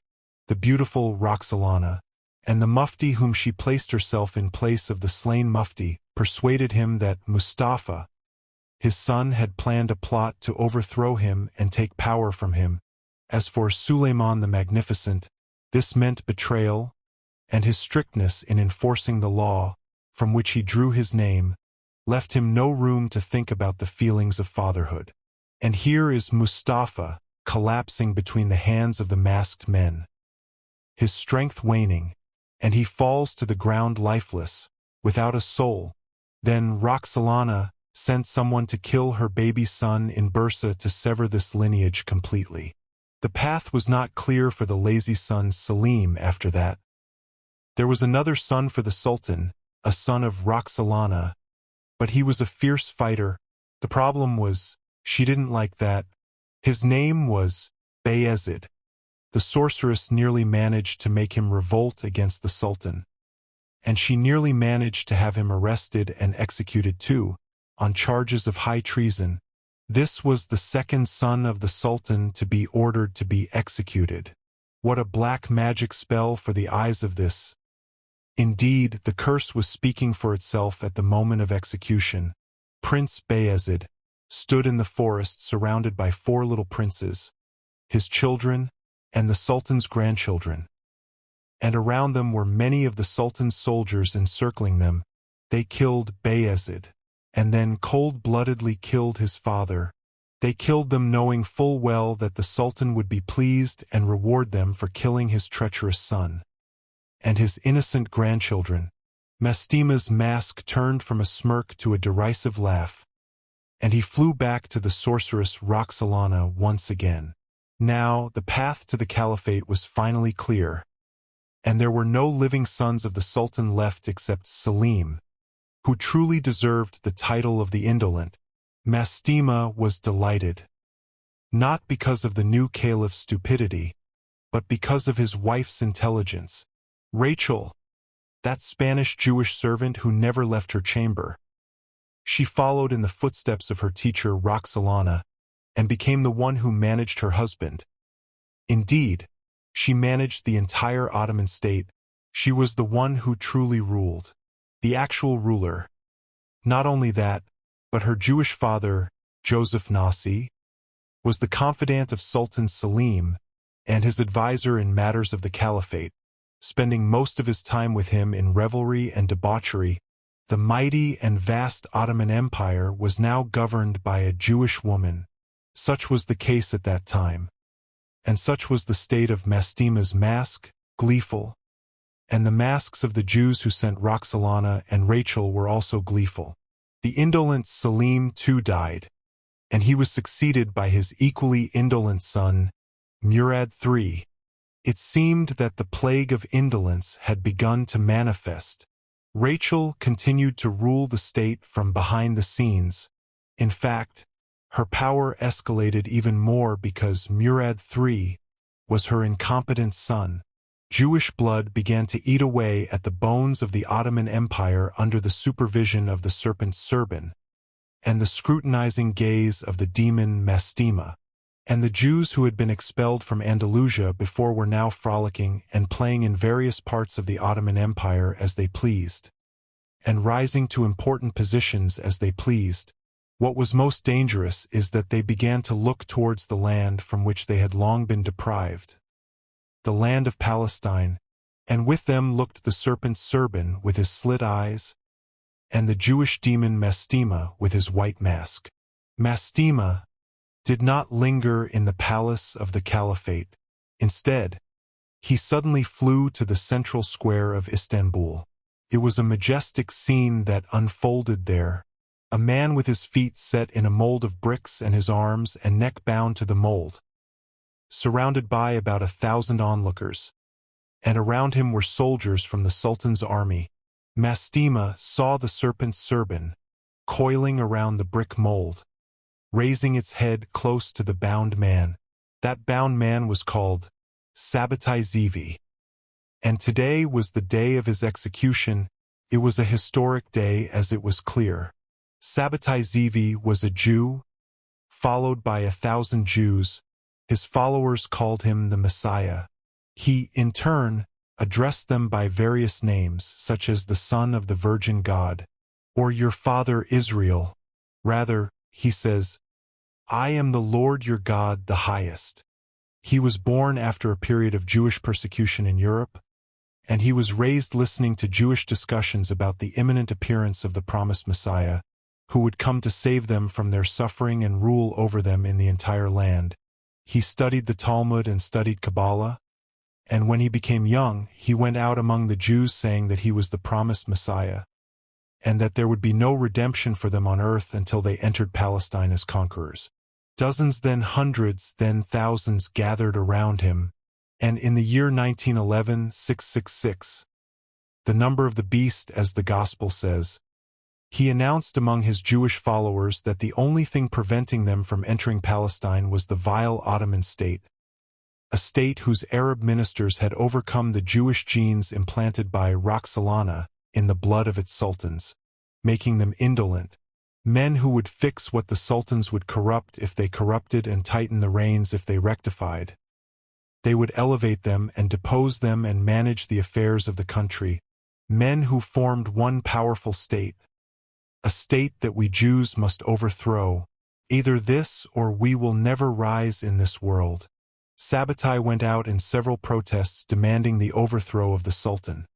the beautiful Roxolana, and the Mufti whom she placed herself in place of the slain Mufti, persuaded him that Mustafa, his son, had planned a plot to overthrow him and take power from him. As for Suleiman the Magnificent, this meant betrayal, and his strictness in enforcing the law, from which he drew his name, left him no room to think about the feelings of fatherhood. And here is Mustafa, collapsing between the hands of the masked men, his strength waning, and he falls to the ground lifeless, without a soul. Then Roxolana sent someone to kill her baby son in Bursa to sever this lineage completely. The path was not clear for the lazy son Selim after that. There was another son for the Sultan, a son of Roxolana, but he was a fierce fighter. The problem was, she didn't like that. His name was Bayezid. The sorceress nearly managed to make him revolt against the Sultan, and she nearly managed to have him arrested and executed too, on charges of high treason. This was the second son of the Sultan to be ordered to be executed. What a black magic spell for the eyes of this. Indeed, the curse was speaking for itself at the moment of execution. Prince Bayezid stood in the forest surrounded by 4 little princes, his children, and the Sultan's grandchildren. And around them were many of the Sultan's soldiers encircling them. They killed Bayezid, and then cold-bloodedly killed his father. They killed them knowing full well that the Sultan would be pleased and reward them for killing his treacherous son and his innocent grandchildren. Mastema's mask turned from a smirk to a derisive laugh, and he flew back to the sorceress Roxolana once again. Now the path to the caliphate was finally clear, and there were no living sons of the Sultan left except Selim, who truly deserved the title of the indolent. Mastema was delighted, not because of the new caliph's stupidity, but because of his wife's intelligence. Rachel, that Spanish Jewish servant who never left her chamber. She followed in the footsteps of her teacher Roxolana and became the one who managed her husband. Indeed, she managed the entire Ottoman state. She was the one who truly ruled, the actual ruler. Not only that, but her Jewish father, Joseph Nasi, was the confidant of Sultan Selim and his advisor in matters of the caliphate, spending most of his time with him in revelry and debauchery. The mighty and vast Ottoman Empire was now governed by a Jewish woman. Such was the case at that time, and such was the state of Mastema's mask, gleeful, and the masks of the Jews who sent Roxolana and Rachel were also gleeful. The indolent Selim too died, and he was succeeded by his equally indolent son, Murad III. It seemed that the plague of indolence had begun to manifest. Rachel continued to rule the state from behind the scenes. In fact, her power escalated even more because Murad III was her incompetent son. Jewish blood began to eat away at the bones of the Ottoman Empire under the supervision of the serpent Serban and the scrutinizing gaze of the demon Mastema. And the Jews who had been expelled from Andalusia before were now frolicking and playing in various parts of the Ottoman Empire as they pleased, and rising to important positions as they pleased. What was most dangerous is that they began to look towards the land from which they had long been deprived, the land of Palestine, and with them looked the serpent Serban with his slit eyes, and the Jewish demon Mastem with his white mask. Mastem did not linger in the palace of the caliphate. Instead, he suddenly flew to the central square of Istanbul. It was a majestic scene that unfolded there. A man with his feet set in a mold of bricks and his arms and neck bound to the mold, surrounded by about 1,000 onlookers, and around him were soldiers from the Sultan's army. Mastem saw the serpent Serban coiling around the brick mold, raising its head close to the bound man. That bound man was called Sabbatai Zevi, and today was the day of his execution. It was a historic day, as it was clear. Sabbatai Zevi was a Jew, followed by 1,000 Jews. His followers called him the Messiah. He, in turn, addressed them by various names, such as the Son of the Virgin God, or your father Israel. Rather, he says, I am the Lord your God, the highest. He was born after a period of Jewish persecution in Europe, and he was raised listening to Jewish discussions about the imminent appearance of the promised Messiah, who would come to save them from their suffering and rule over them in the entire land. He studied the Talmud and studied Kabbalah, and when he became young, he went out among the Jews saying that he was the promised Messiah, and that there would be no redemption for them on earth until they entered Palestine as conquerors. Dozens, then hundreds, then thousands gathered around him, and in the year 1911, 666, the number of the beast, as the Gospel says, he announced among his Jewish followers that the only thing preventing them from entering Palestine was the vile Ottoman state, a state whose Arab ministers had overcome the Jewish genes implanted by Roxolana in the blood of its sultans, making them indolent, men who would fix what the sultans would corrupt if they corrupted and tighten the reins if they rectified. They would elevate them and depose them and manage the affairs of the country, men who formed one powerful state, a state that we Jews must overthrow. Either this or we will never rise in this world. Sabbatai went out in several protests demanding the overthrow of the Sultan.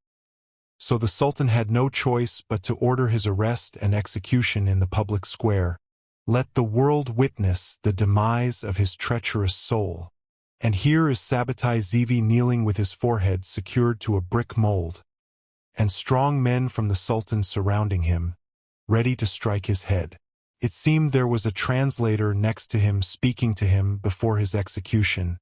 So the Sultan had no choice but to order his arrest and execution in the public square. Let the world witness the demise of his treacherous soul. And here is Sabbatai Zevi kneeling with his forehead secured to a brick mold, and strong men from the Sultan surrounding him, ready to strike his head. It seemed there was a translator next to him speaking to him before his execution.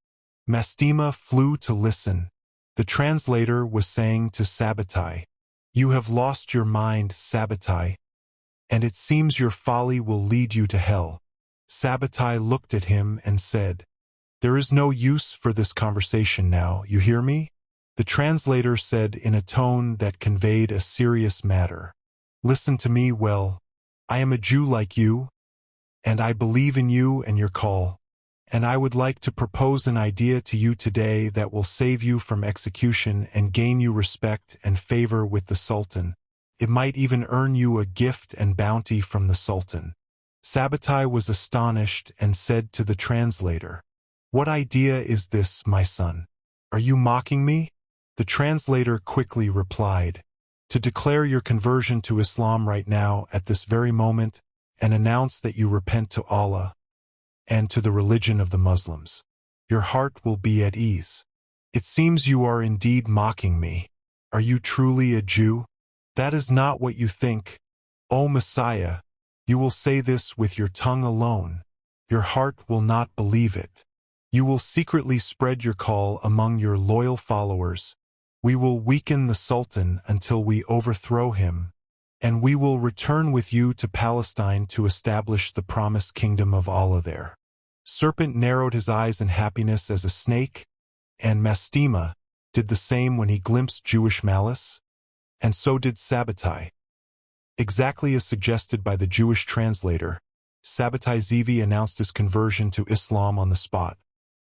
Mastem flew to listen. The translator was saying to Sabbatai, "You have lost your mind, Sabbatai, and it seems your folly will lead you to hell." Sabbatai looked at him and said, "There is no use for this conversation now, you hear me?" The translator said in a tone that conveyed a serious matter, "Listen to me well. I am a Jew like you, and I believe in you and your call, and I would like to propose an idea to you today that will save you from execution and gain you respect and favor with the Sultan. It might even earn you a gift and bounty from the Sultan." Sabbatai was astonished and said to the translator, "What idea is this, my son? Are you mocking me?" The translator quickly replied, "To declare your conversion to Islam right now, at this very moment, and announce that you repent to Allah and to the religion of the Muslims. Your heart will be at ease. It seems you are indeed mocking me. Are you truly a Jew? That is not what you think, O Messiah. You will say this with your tongue alone. Your heart will not believe it. You will secretly spread your call among your loyal followers. We will weaken the Sultan until we overthrow him, and we will return with you to Palestine to establish the promised kingdom of Allah there." Serpent narrowed his eyes in happiness as a snake, and Mastem did the same when he glimpsed Jewish malice, and so did Sabbatai. Exactly as suggested by the Jewish translator, Sabbatai Zevi announced his conversion to Islam on the spot.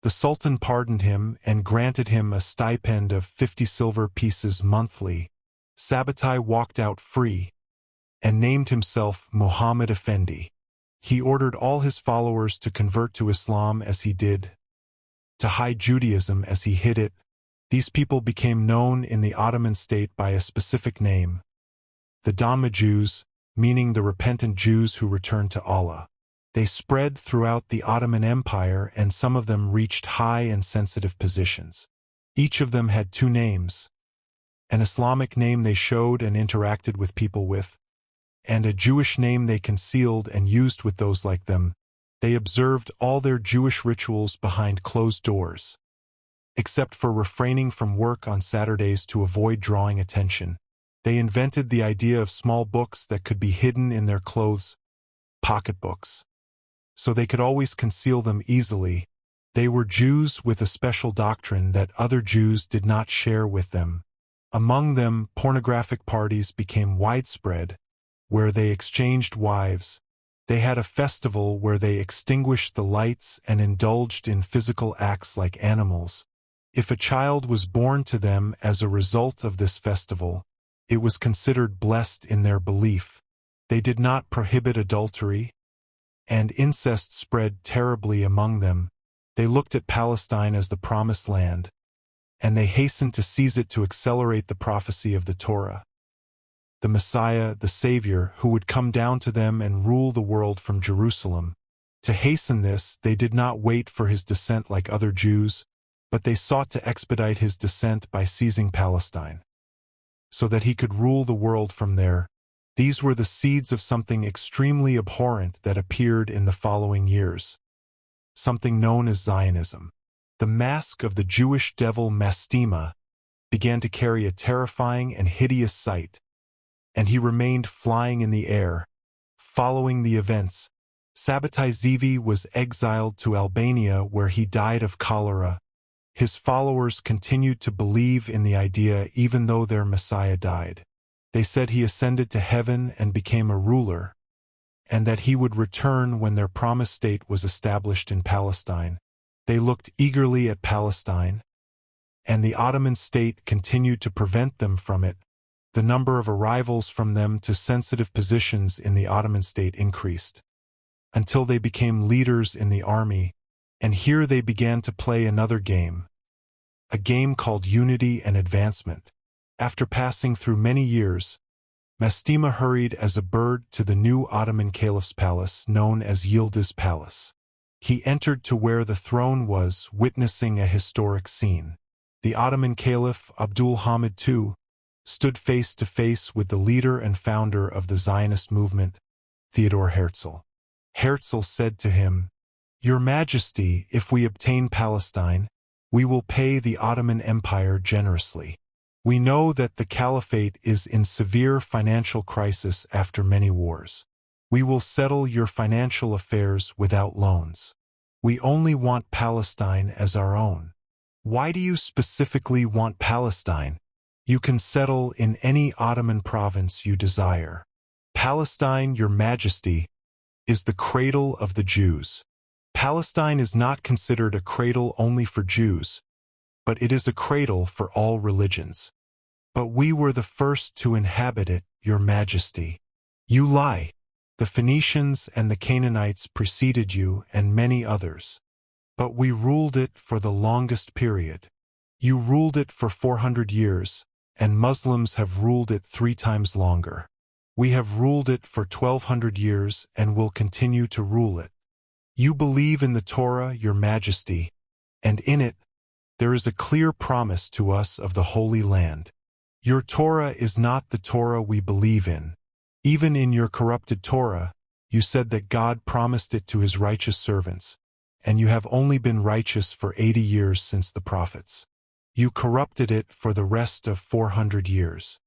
The Sultan pardoned him and granted him a stipend of 50 silver pieces monthly. Sabbatai walked out free and named himself Muhammad Effendi. He ordered all his followers to convert to Islam as he did, to hide Judaism as he hid it. These people became known in the Ottoman state by a specific name, the Donmeh Jews, meaning the repentant Jews who returned to Allah. They spread throughout the Ottoman Empire, and some of them reached high and sensitive positions. Each of them had two names: an Islamic name they showed and interacted with people with, and a Jewish name they concealed and used with those like them. They observed all their Jewish rituals behind closed doors, except for refraining from work on Saturdays to avoid drawing attention. They invented the idea of small books that could be hidden in their clothes, pocketbooks, so they could always conceal them easily. They were Jews with a special doctrine that other Jews did not share with them. Among them, pornographic parties became widespread, where they exchanged wives. They had a festival where they extinguished the lights and indulged in physical acts like animals. If a child was born to them as a result of this festival, it was considered blessed in their belief. They did not prohibit adultery, and incest spread terribly among them. They looked at Palestine as the promised land, and they hastened to seize it to accelerate the prophecy of the Torah, the Messiah, the Savior, who would come down to them and rule the world from Jerusalem. To hasten this, they did not wait for his descent like other Jews, but they sought to expedite his descent by seizing Palestine, so that he could rule the world from there. These were the seeds of something extremely abhorrent that appeared in the following years, something known as Zionism. The mask of the Jewish devil Mastem began to carry a terrifying and hideous sight, and he remained flying in the air. Following the events, Sabbatai Zevi was exiled to Albania, where he died of cholera. His followers continued to believe in the idea even though their Messiah died. They said he ascended to heaven and became a ruler, and that he would return when their promised state was established in Palestine. They looked eagerly at Palestine, and the Ottoman state continued to prevent them from it. The number of arrivals from them to sensitive positions in the Ottoman state increased, until they became leaders in the army, and here they began to play another game, a game called unity and advancement. After passing through many years, Mastem hurried as a bird to the new Ottoman caliph's palace, known as Yildiz Palace. He entered to where the throne was, witnessing a historic scene. The Ottoman caliph, Abdul Hamid II, stood face to face with the leader and founder of the Zionist movement, Theodor Herzl. Herzl said to him, "Your Majesty, if we obtain Palestine, we will pay the Ottoman Empire generously. We know that the caliphate is in severe financial crisis after many wars. We will settle your financial affairs without loans. We only want Palestine as our own." Why do you specifically want Palestine? You can settle in any Ottoman province you desire. Palestine, Your Majesty, is the cradle of the Jews. Palestine is not considered a cradle only for Jews, but it is a cradle for all religions. But we were the first to inhabit it, Your Majesty. You lie. The Phoenicians and the Canaanites preceded you and many others. But we ruled it for the longest period. You ruled it for 400 years, and Muslims have ruled it 3 times longer. We have ruled it for 1200 years and will continue to rule it. You believe in the Torah, Your Majesty, and in it, there is a clear promise to us of the Holy Land. Your Torah is not the Torah we believe in. Even in your corrupted Torah, you said that God promised it to his righteous servants, and you have only been righteous for 80 years since the prophets. You corrupted it for the rest of 400 years.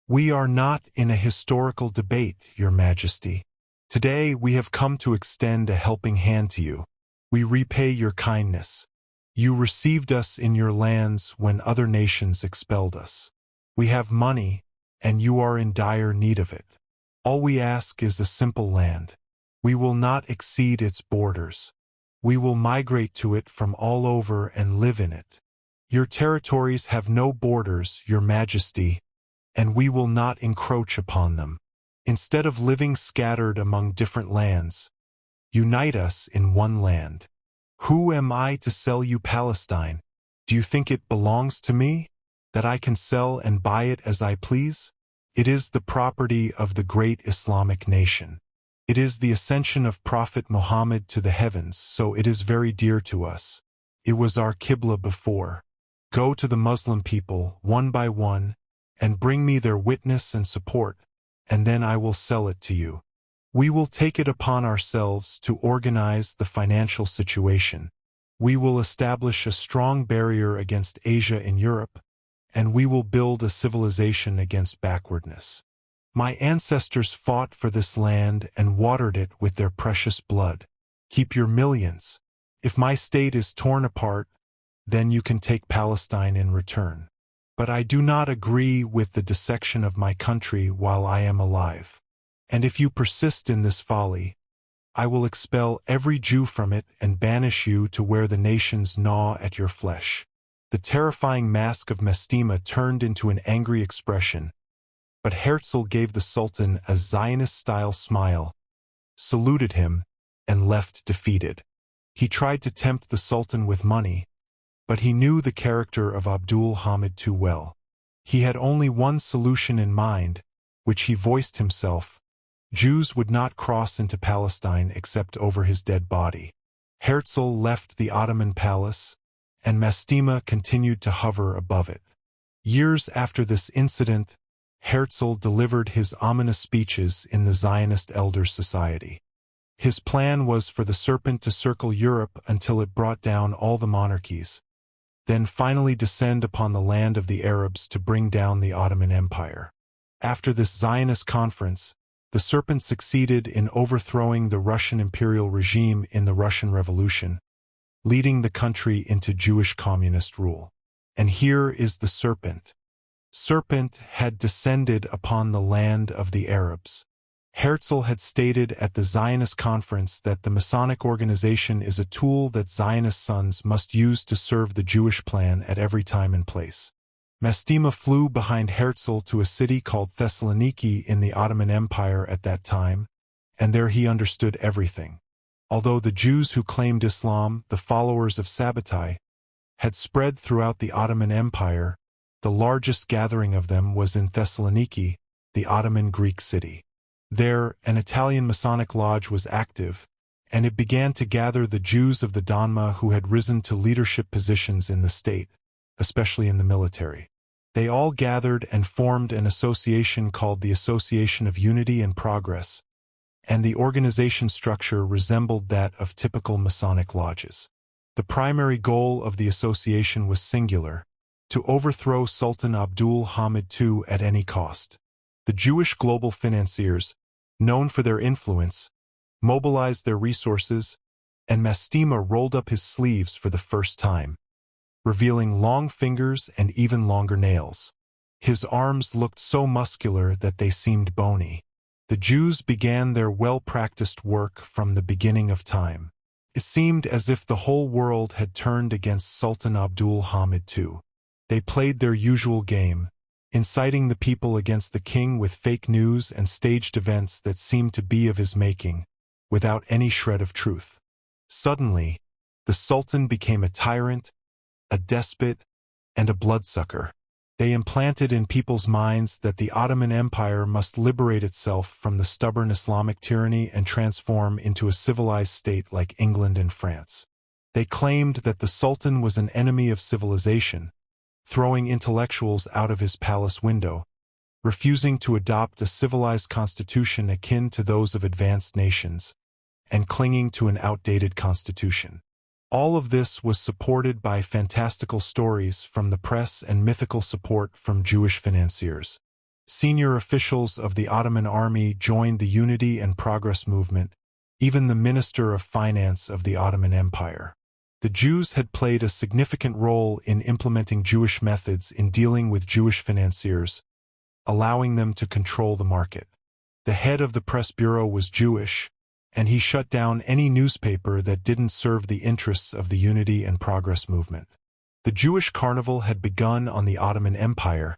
We are not in a historical debate, Your Majesty. Today we have come to extend a helping hand to you. We repay your kindness. You received us in your lands when other nations expelled us. We have money, and you are in dire need of it. All we ask is a simple land. We will not exceed its borders. We will migrate to it from all over and live in it. Your territories have no borders, Your Majesty, and we will not encroach upon them. Instead of living scattered among different lands, Unite us in one land. Who am I to sell you Palestine? Do you think it belongs to me, that I can sell and buy it as I please? It is the property of the great Islamic nation. It is the ascension of Prophet Muhammad to the heavens, so it is very dear to us. It was our Qibla before. Go to the Muslim people, one by one, and bring me their witness and support, and then I will sell it to you. We will take it upon ourselves to organize the financial situation. We will establish a strong barrier against Asia in Europe, and we will build a civilization against backwardness. My ancestors fought for this land and watered it with their precious blood. Keep your millions. If my state is torn apart, then you can take Palestine in return. But I do not agree with the dissection of my country while I am alive. And if you persist in this folly, I will expel every Jew from it and banish you to where the nations gnaw at your flesh. The terrifying mask of Mastem turned into an angry expression, but Herzl gave the Sultan a Zionist-style smile, saluted him, and left defeated. He tried to tempt the Sultan with money, but he knew the character of Abdul Hamid too well. He had only one solution in mind, which he voiced himself. Jews would not cross into Palestine except over his dead body. Herzl left the Ottoman palace, and Mastem continued to hover above it. Years after this incident, Herzl delivered his ominous speeches in the Zionist Elders Society. His plan was for the serpent to circle Europe until it brought down all the monarchies, then finally descend upon the land of the Arabs to bring down the Ottoman Empire. After this Zionist conference, the serpent succeeded in overthrowing the Russian imperial regime in the Russian Revolution, leading the country into Jewish communist rule. And here is the serpent. Serpent had descended upon the land of the Arabs. Herzl had stated at the Zionist conference that the Masonic organization is a tool that Zionist sons must use to serve the Jewish plan at every time and place. Mastem flew behind Herzl to a city called Thessaloniki in the Ottoman Empire at that time, and there he understood everything. Although the Jews who claimed Islam, the followers of Sabbatai, had spread throughout the Ottoman Empire, the largest gathering of them was in Thessaloniki, the Ottoman Greek city. There, an Italian Masonic lodge was active, and it began to gather the Jews of the Donmeh who had risen to leadership positions in the state, especially in the military. They all gathered and formed an association called the Association of Unity and Progress, and the organization structure resembled that of typical Masonic lodges. The primary goal of the association was singular: to overthrow Sultan Abdul Hamid II at any cost. The Jewish global financiers, known for their influence, mobilized their resources, and Mastem rolled up his sleeves for the first time, revealing long fingers and even longer nails. His arms looked so muscular that they seemed bony. The Jews began their well-practiced work from the beginning of time. It seemed as if the whole world had turned against Sultan Abdul Hamid II. They played their usual game, inciting the people against the king with fake news and staged events that seemed to be of his making, without any shred of truth. Suddenly, the Sultan became a tyrant, a despot, and a bloodsucker. They implanted in people's minds that the Ottoman Empire must liberate itself from the stubborn Islamic tyranny and transform into a civilized state like England and France. They claimed that the Sultan was an enemy of civilization, throwing intellectuals out of his palace window, refusing to adopt a civilized constitution akin to those of advanced nations, and clinging to an outdated constitution. All of this was supported by fantastical stories from the press and mythical support from Jewish financiers. Senior officials of the Ottoman army joined the Unity and Progress movement, even the Minister of Finance of the Ottoman Empire. The Jews had played a significant role in implementing Jewish methods in dealing with Jewish financiers, allowing them to control the market. The head of the press bureau was Jewish, and he shut down any newspaper that didn't serve the interests of the Unity and Progress movement. The Jewish carnival had begun on the Ottoman Empire,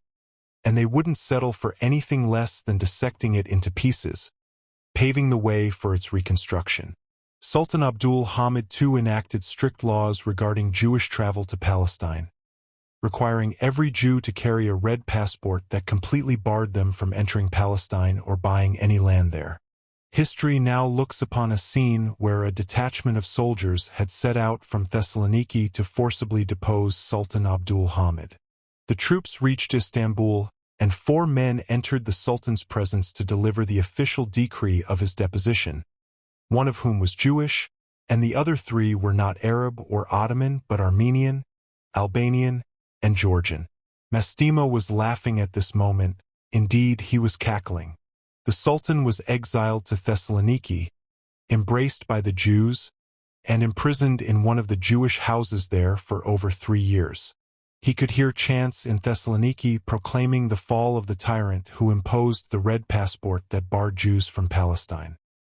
and they wouldn't settle for anything less than dissecting it into pieces, paving the way for its reconstruction. Sultan Abdul Hamid II enacted strict laws regarding Jewish travel to Palestine, requiring every Jew to carry a red passport that completely barred them from entering Palestine or buying any land there. History now looks upon a scene where a detachment of soldiers had set out from Thessaloniki to forcibly depose Sultan Abdul Hamid. The troops reached Istanbul, and 4 men entered the Sultan's presence to deliver the official decree of his deposition, one of whom was Jewish, and the other 3 were not Arab or Ottoman but Armenian, Albanian, and Georgian. Mastem was laughing at this moment. Indeed, he was cackling. The Sultan was exiled to Thessaloniki, embraced by the Jews, and imprisoned in one of the Jewish houses there for over 3 years. He could hear chants in Thessaloniki proclaiming the fall of the tyrant who imposed the red passport that barred Jews from Palestine.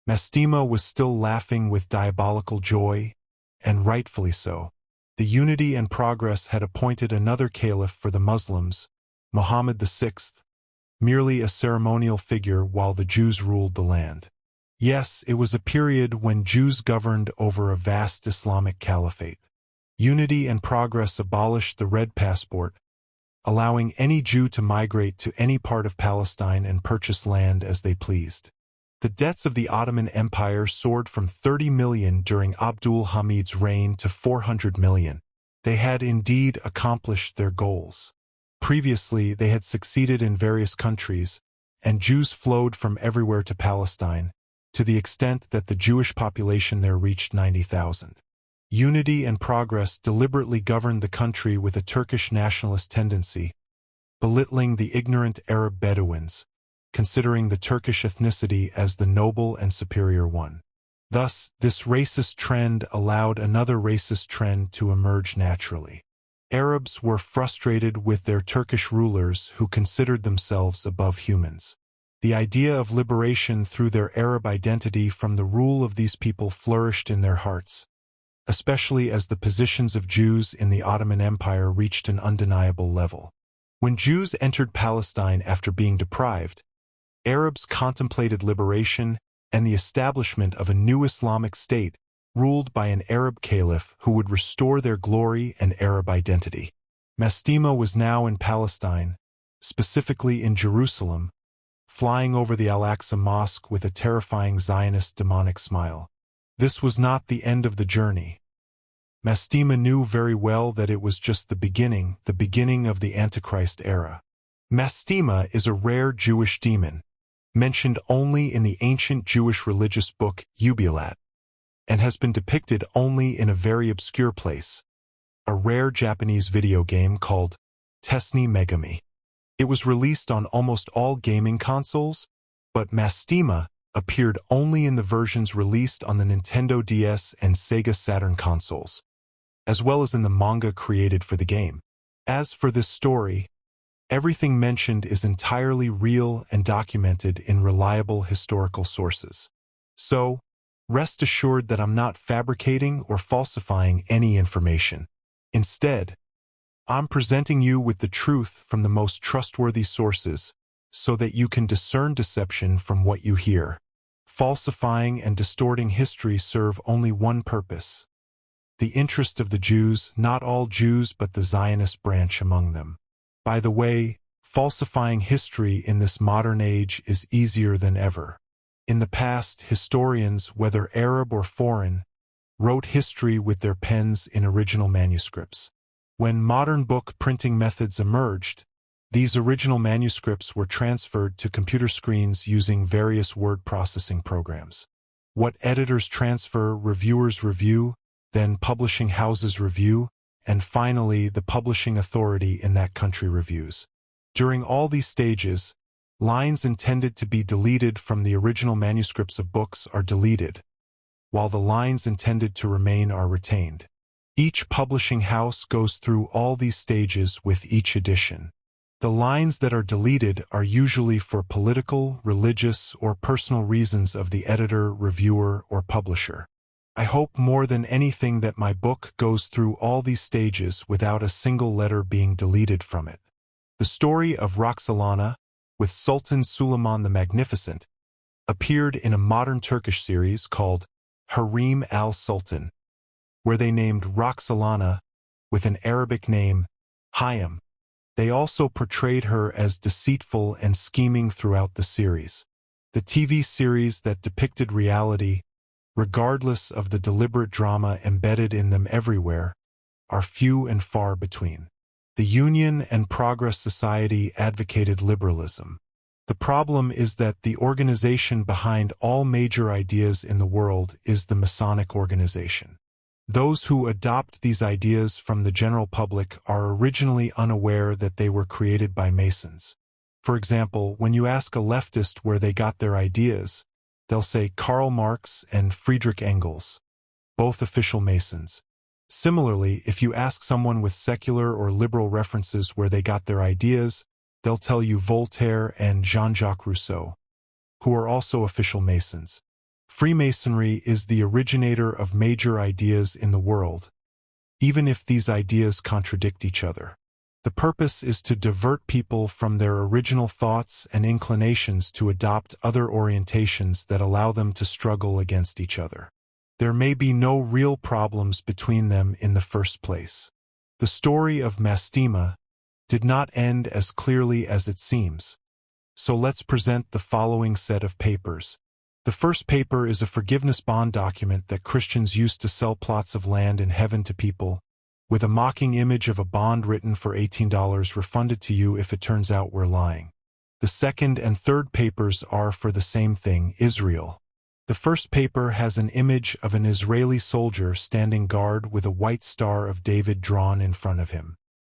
Mastem was still laughing with diabolical joy, and rightfully so. The Unity and Progress had appointed another caliph for the Muslims, Muhammad VI, merely a ceremonial figure while the Jews ruled the land. Yes, it was a period when Jews governed over a vast Islamic caliphate. Unity and Progress abolished the red passport, allowing any Jew to migrate to any part of Palestine and purchase land as they pleased. The debts of the Ottoman Empire soared from 30 million during Abdul Hamid's reign to 400 million. They had indeed accomplished their goals. Previously, they had succeeded in various countries, and Jews flowed from everywhere to Palestine, to the extent that the Jewish population there reached 90,000. Unity and Progress deliberately governed the country with a Turkish nationalist tendency, belittling the ignorant Arab Bedouins, considering the Turkish ethnicity as the noble and superior one. Thus, this racist trend allowed another racist trend to emerge naturally. Arabs were frustrated with their Turkish rulers who considered themselves above humans. The idea of liberation through their Arab identity from the rule of these people flourished in their hearts, especially as the positions of Jews in the Ottoman Empire reached an undeniable level. When Jews entered Palestine after being deprived, Arabs contemplated liberation and the establishment of a new Islamic state ruled by an Arab caliph who would restore their glory and Arab identity. Mastem was now in Palestine, specifically in Jerusalem, flying over the Al-Aqsa Mosque with a terrifying Zionist demonic smile. This was not the end of the journey. Mastem knew very well that it was just the beginning of the Antichrist era. Mastem is a rare Jewish demon, mentioned only in the ancient Jewish religious book Yubilat, and has been depicted only in a very obscure place, a rare Japanese video game called Tesni Megami. It was released on almost all gaming consoles, but Mastem appeared only in the versions released on the Nintendo DS and Sega Saturn consoles, as well as in the manga created for the game. As for this story, everything mentioned is entirely real and documented in reliable historical sources. So, rest assured that I'm not fabricating or falsifying any information. Instead, I'm presenting you with the truth from the most trustworthy sources so that you can discern deception from what you hear. Falsifying and distorting history serve only one purpose: the interest of the Jews, not all Jews but the Zionist branch among them. By the way, falsifying history in this modern age is easier than ever. In the past, historians, whether Arab or foreign, wrote history with their pens in original manuscripts. When modern book printing methods emerged, these original manuscripts were transferred to computer screens using various word processing programs. What editors transfer, reviewers review, then publishing houses review, and finally the publishing authority in that country reviews. During all these stages, lines intended to be deleted from the original manuscripts of books are deleted, while the lines intended to remain are retained. Each publishing house goes through all these stages with each edition. The lines that are deleted are usually for political, religious, or personal reasons of the editor, reviewer, or publisher. I hope more than anything that my book goes through all these stages without a single letter being deleted from it. The story of Roxolana, with Sultan Suleiman the Magnificent, appeared in a modern Turkish series called Harem al-Sultan, where they named Roxolana with an Arabic name, Hayam. They also portrayed her as deceitful and scheming throughout the series. The TV series that depicted reality, regardless of the deliberate drama embedded in them everywhere, are few and far between. The Union and Progress Society advocated liberalism. The problem is that the organization behind all major ideas in the world is the Masonic organization. Those who adopt these ideas from the general public are originally unaware that they were created by Masons. For example, when you ask a leftist where they got their ideas, they'll say Karl Marx and Friedrich Engels, both official Masons. Similarly, if you ask someone with secular or liberal references where they got their ideas, they'll tell you Voltaire and Jean-Jacques Rousseau, who are also official Masons. Freemasonry is the originator of major ideas in the world, even if these ideas contradict each other. The purpose is to divert people from their original thoughts and inclinations to adopt other orientations that allow them to struggle against each other. There may be no real problems between them in the first place. The story of Mastem did not end as clearly as it seems. So let's present the following set of papers. The first paper is a forgiveness bond document that Christians used to sell plots of land in heaven to people, with a mocking image of a bond written for $18 refunded to you if it turns out we're lying. The second and third papers are for the same thing, Israel. The first paper has an image of an Israeli soldier standing guard with a white star of David drawn in front of him.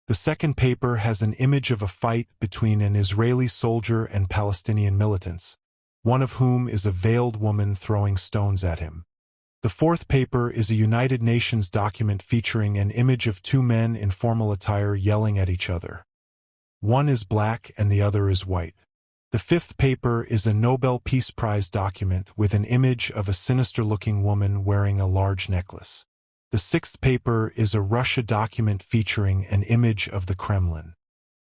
The second paper has an image of a fight between an Israeli soldier and Palestinian militants, one of whom is a veiled woman throwing stones at him. The fourth paper is a United Nations document featuring an image of two men in formal attire yelling at each other. One is black and the other is white. The fifth paper is a Nobel Peace Prize document with an image of a sinister-looking woman wearing a large necklace. The sixth paper is a Russia document featuring an image of the Kremlin.